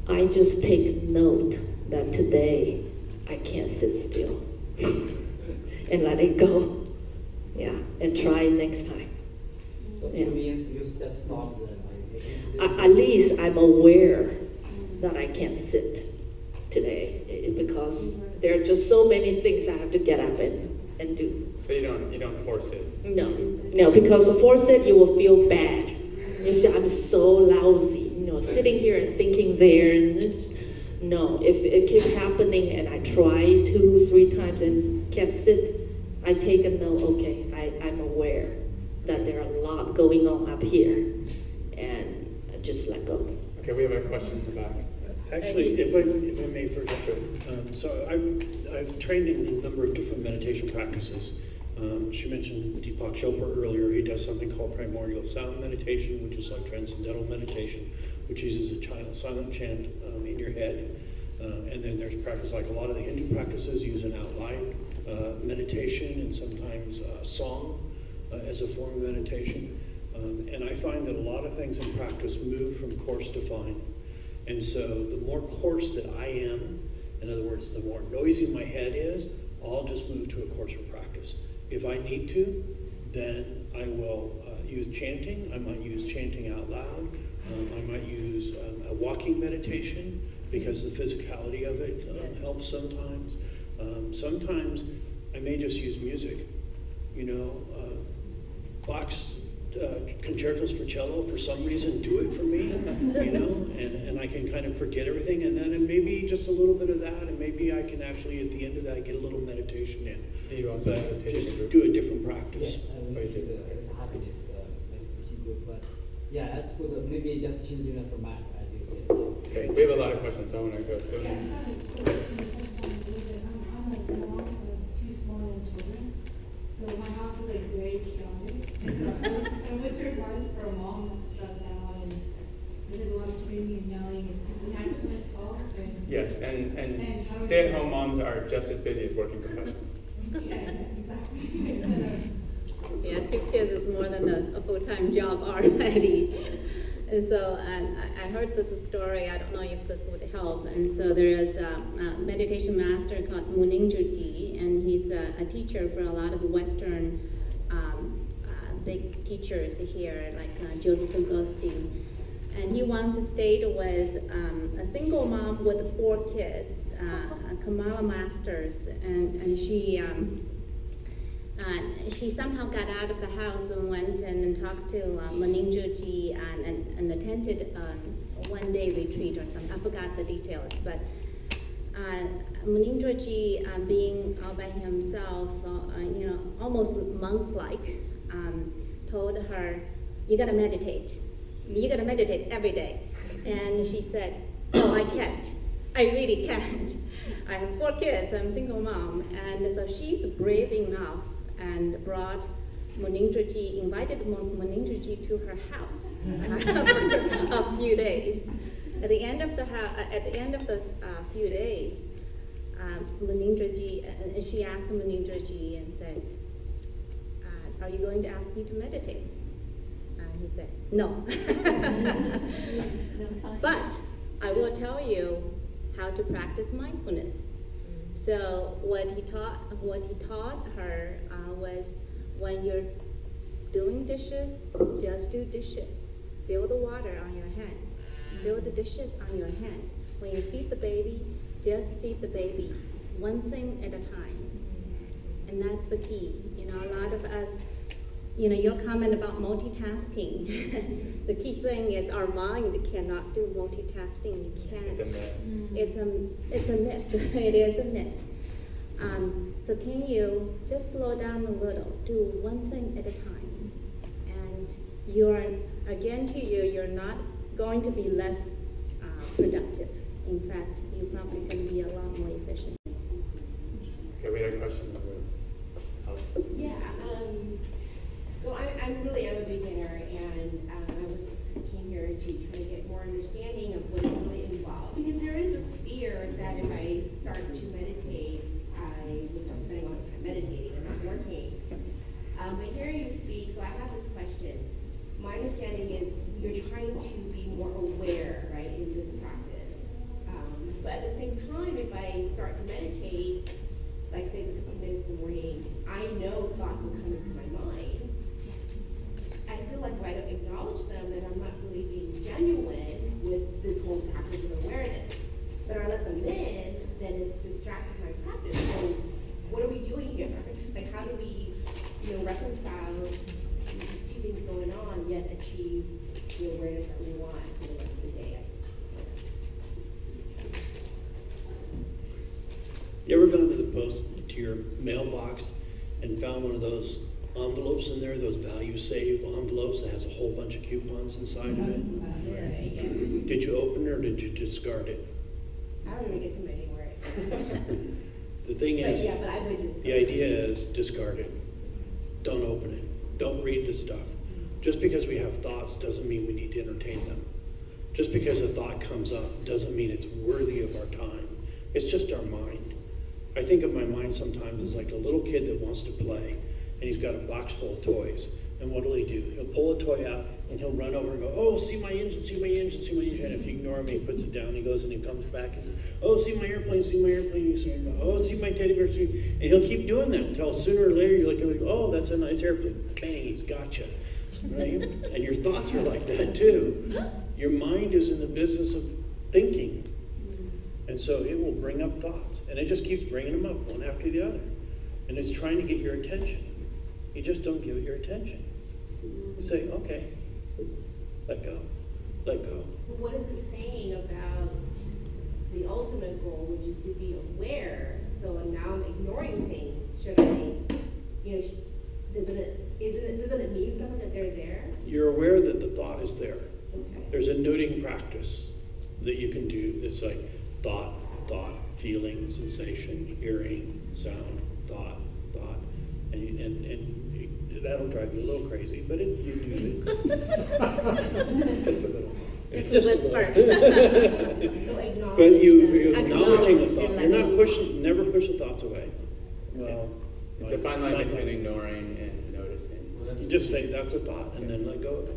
I just take note that today I can't sit still and let it go. Yeah, and try next time.
So it means you just stop then.
At least I'm aware that I can't sit today because there are just so many things I have to get up and do.
So you don't force it?
No, because to force it, you will feel bad. If I'm so lousy, sitting here and thinking there, and if it keeps happening and I try 2-3 times and can't sit, I take a note, okay, I'm aware that there are a lot going on up here, and I just let go.
Okay, we have a question in the back.
Actually, if I may for just so I've trained in a number of different meditation practices. She mentioned Deepak Chopra earlier. He does something called primordial sound meditation, which is like transcendental meditation, which uses a silent chant in your head. And then there's practice like a lot of the Hindu practices use an out loud meditation and sometimes song as a form of meditation. And I find that a lot of things in practice move from coarse to fine. And so the more coarse that I am, in other words, the more noisy my head is, I'll just move to a coarser practice. If I need to, then I will use chanting. I might use chanting out loud. I might use a walking meditation because the physicality of it helps sometimes. Sometimes I may just use music. Bach's concertos for cello, for some reason, do it for me, and I can kind of forget everything, and then maybe just a little bit of that, and maybe I can actually, at the end of that, get a little meditation in.
Do you also have a meditation group?
Do a different practice.
Yes, it's a happiness meditation group, but yeah, that's good. Maybe just changing the format, as you said.
Okay, we have a lot of questions, so I want to go through them.
I'm a mom of 2 small young children, so my house is like very chaotic. So in winter months for a mom that's stressed out and there's like a lot of screaming and yelling and mindfulness off.
Yes, and stay-at-home moms are just as busy as working professionals.
Yeah, exactly.
Yeah, 2 kids is more than a full-time job already. And so I heard this story, I don't know if this would help. And so there is a meditation master called Munindraji, and he's a teacher for a lot of Western big teachers here, like Joseph Augustine. And he once stayed with a single mom with 4 kids, Kamala Masters, and she somehow got out of the house and went and talked to Munindraji and attended one day retreat or something. I forgot the details, but Munindraji, being all by himself, almost monk-like, told her, "You gotta meditate. You gotta meditate every day." And she said, "Oh, I can't. I really can't. I have 4 kids. I'm a single mom." And so she's brave enough and invited Munindraji to her house for a few days. At the end of the few days, she asked Munindraji and said, "Are you going to ask me to meditate?" He said, "No." "But I will tell you how to practice mindfulness." So what he taught her was, when you're doing dishes, just do dishes. Feel the water on your hand. Feel the dishes on your hand. When you feed the baby, just feed the baby, one thing at a time. And that's the key. A lot of us, your comment about multitasking, the key thing is our mind cannot do multitasking. You can't.
It's a myth.
It's a myth. It is a myth. So can you just slow down a little, do one thing at a time, and I guarantee you're not going to be less productive. In fact, you're probably going to be a lot more efficient.
Okay, we had a question.
Yeah, so I'm a beginner, and I came here to try to get more understanding of what is really involved. Because there is this fear that if I start to meditate, I will start spending all the time meditating and not working. But hearing you speak, so I have this question. My understanding is you're trying to be more aware, right, in this practice. But at the same time, if I start to meditate, like say the 15 minutes in the morning, I know thoughts will come into my mind. I feel like if I don't acknowledge them, then I'm not really being genuine with this whole practice of awareness. But if I let them in, then it's distracting my practice. So what are we doing here? Like how do we, reconcile these two things going on, yet achieve the awareness that we want for the rest of the day?
You ever gone to the post, to your mailbox, and found one of those envelopes in there, those value save envelopes that has a whole bunch of coupons inside of it? Did you open it or did you discard it?
I don't even get them anywhere.
The thing is,
but I would just
the idea is discard it. Don't open it. Don't read the stuff. Just because we have thoughts doesn't mean we need to entertain them. Just because a thought comes up doesn't mean it's worthy of our time. It's just our mind. I think of my mind sometimes as like a little kid that wants to play, and he's got a box full of toys. And what'll he do? He'll pull a toy out, and he'll run over and go, oh, see my engine, see my engine, see my engine. And if you ignore him, he puts it down, he goes and he comes back and says, oh, see my airplane, see my airplane. Oh, see my teddy bear, see. And he'll keep doing that until sooner or later you're like, oh, that's a nice airplane. Bang, he's got you. Right? And your thoughts are like that too. Your mind is in the business of thinking. And so it will bring up thoughts. And it just keeps bringing them up one after the other. And it's trying to get your attention. You just don't give it your attention. You say, okay, let go, let go.
But what is it saying about the ultimate goal, which is to be aware? So now I'm ignoring things. Should I, doesn't it mean something that they're there?
You're aware that the thought is there.
Okay.
There's a noting practice that you can do that's like thought, feeling, sensation, hearing, sound, thought, and that'll drive you a little crazy, but you do it. Just a little.
Just a whisper.
So
but you're acknowledging a thought. You're not pushing, never push the thoughts away. Well,
it's a fine line between ignoring and noticing.
Well,
you just say that's a thought and then let go of it.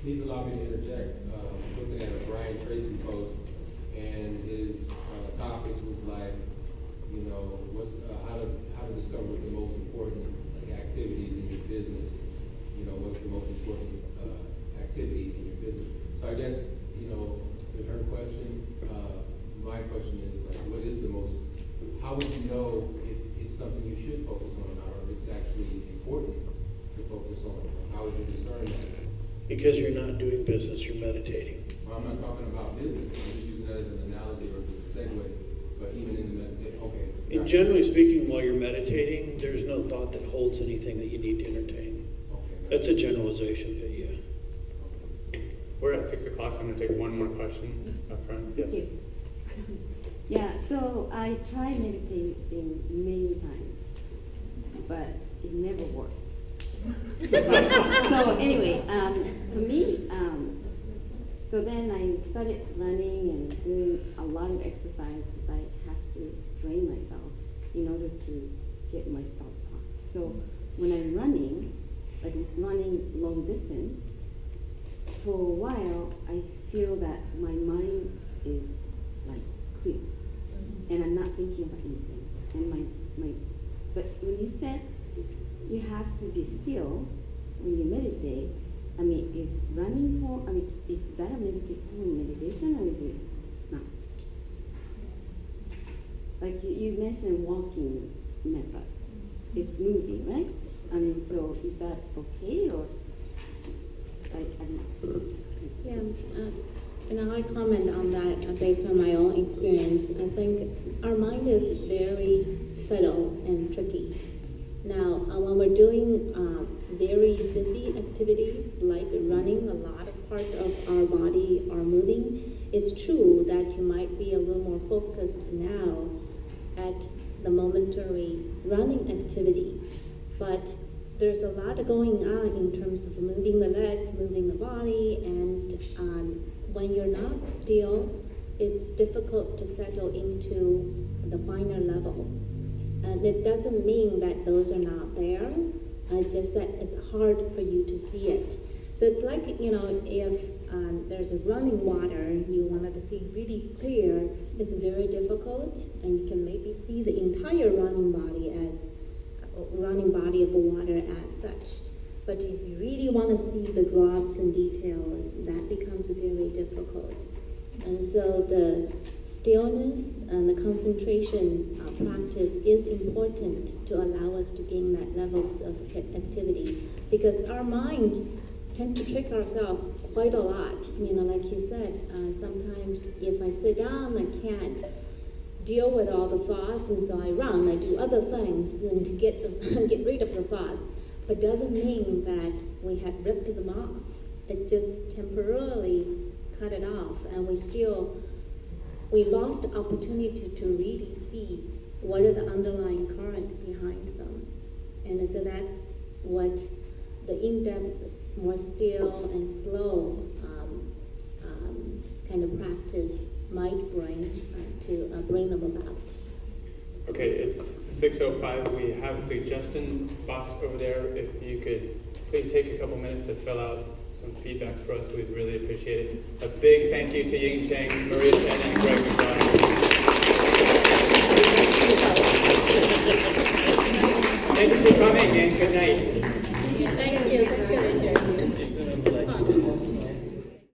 Please allow me to interject. Looking at a Brian Tracy post, and his topic was like, what's how to discover what's the most important activities in your business. What's the most important activity in your business. So I guess, to her question, my question is what is the most? How would you know if it's something you should focus on, or if it's actually important to focus on? How would you discern that?
Because you're not doing business, you're meditating.
Well, I'm not talking about business. I'm just using that as an analogy or just a segue. But even in the meditation, okay.
And generally speaking, while you're meditating, there's no thought that holds anything that you need to entertain.
Okay.
That's a generalization, but yeah.
We're at 6 o'clock, so I'm going to take one more question up front. Yes.
Yeah, so I tried meditating many times, but it never worked. So anyway, for me, so then I started running and doing a lot of exercise because I have to train myself in order to get my thoughts out. So when I'm running, like running long distance, for a while I feel that my mind is like clear and I'm not thinking about anything. And but when you said you have to be still when you meditate, I mean, is running form, is that a meditation or is it not? Like you mentioned walking method. It's moving, right? I mean, so is that okay or
And I comment on that based on my own experience. I think our mind is very subtle and tricky. Now, when we're doing very busy activities like running, a lot of parts of our body are moving. It's true that you might be a little more focused now at the momentary running activity, but there's a lot going on in terms of moving the legs, moving the body, and when you're not still, it's difficult to settle into the finer level. And it doesn't mean that those are not there, just that it's hard for you to see it. So it's like, if there's a running water, you wanted to see really clear, it's very difficult, and you can maybe see the entire running body of the water as such. But if you really want to see the drops and details, that becomes very difficult. And so the stillness and the concentration practice is important to allow us to gain that levels of activity, because our mind tends to trick ourselves quite a lot. Like you said, sometimes if I sit down, I can't deal with all the thoughts, and so I run, I do other things then to get rid of the thoughts. But doesn't mean that we have ripped them off. It just temporarily cut it off, and we lost the opportunity to really see what are the underlying current behind them. And so that's what the in-depth, more still and slow kind of practice might bring to bring them about.
Okay, it's 6:05. We have a suggestion box over there. If you could please take a couple minutes to fill out some feedback for us, we'd really appreciate it. A big thank you to Ying Cheng, Maria Chen, and Greg McBride. Thank you for coming, and good night.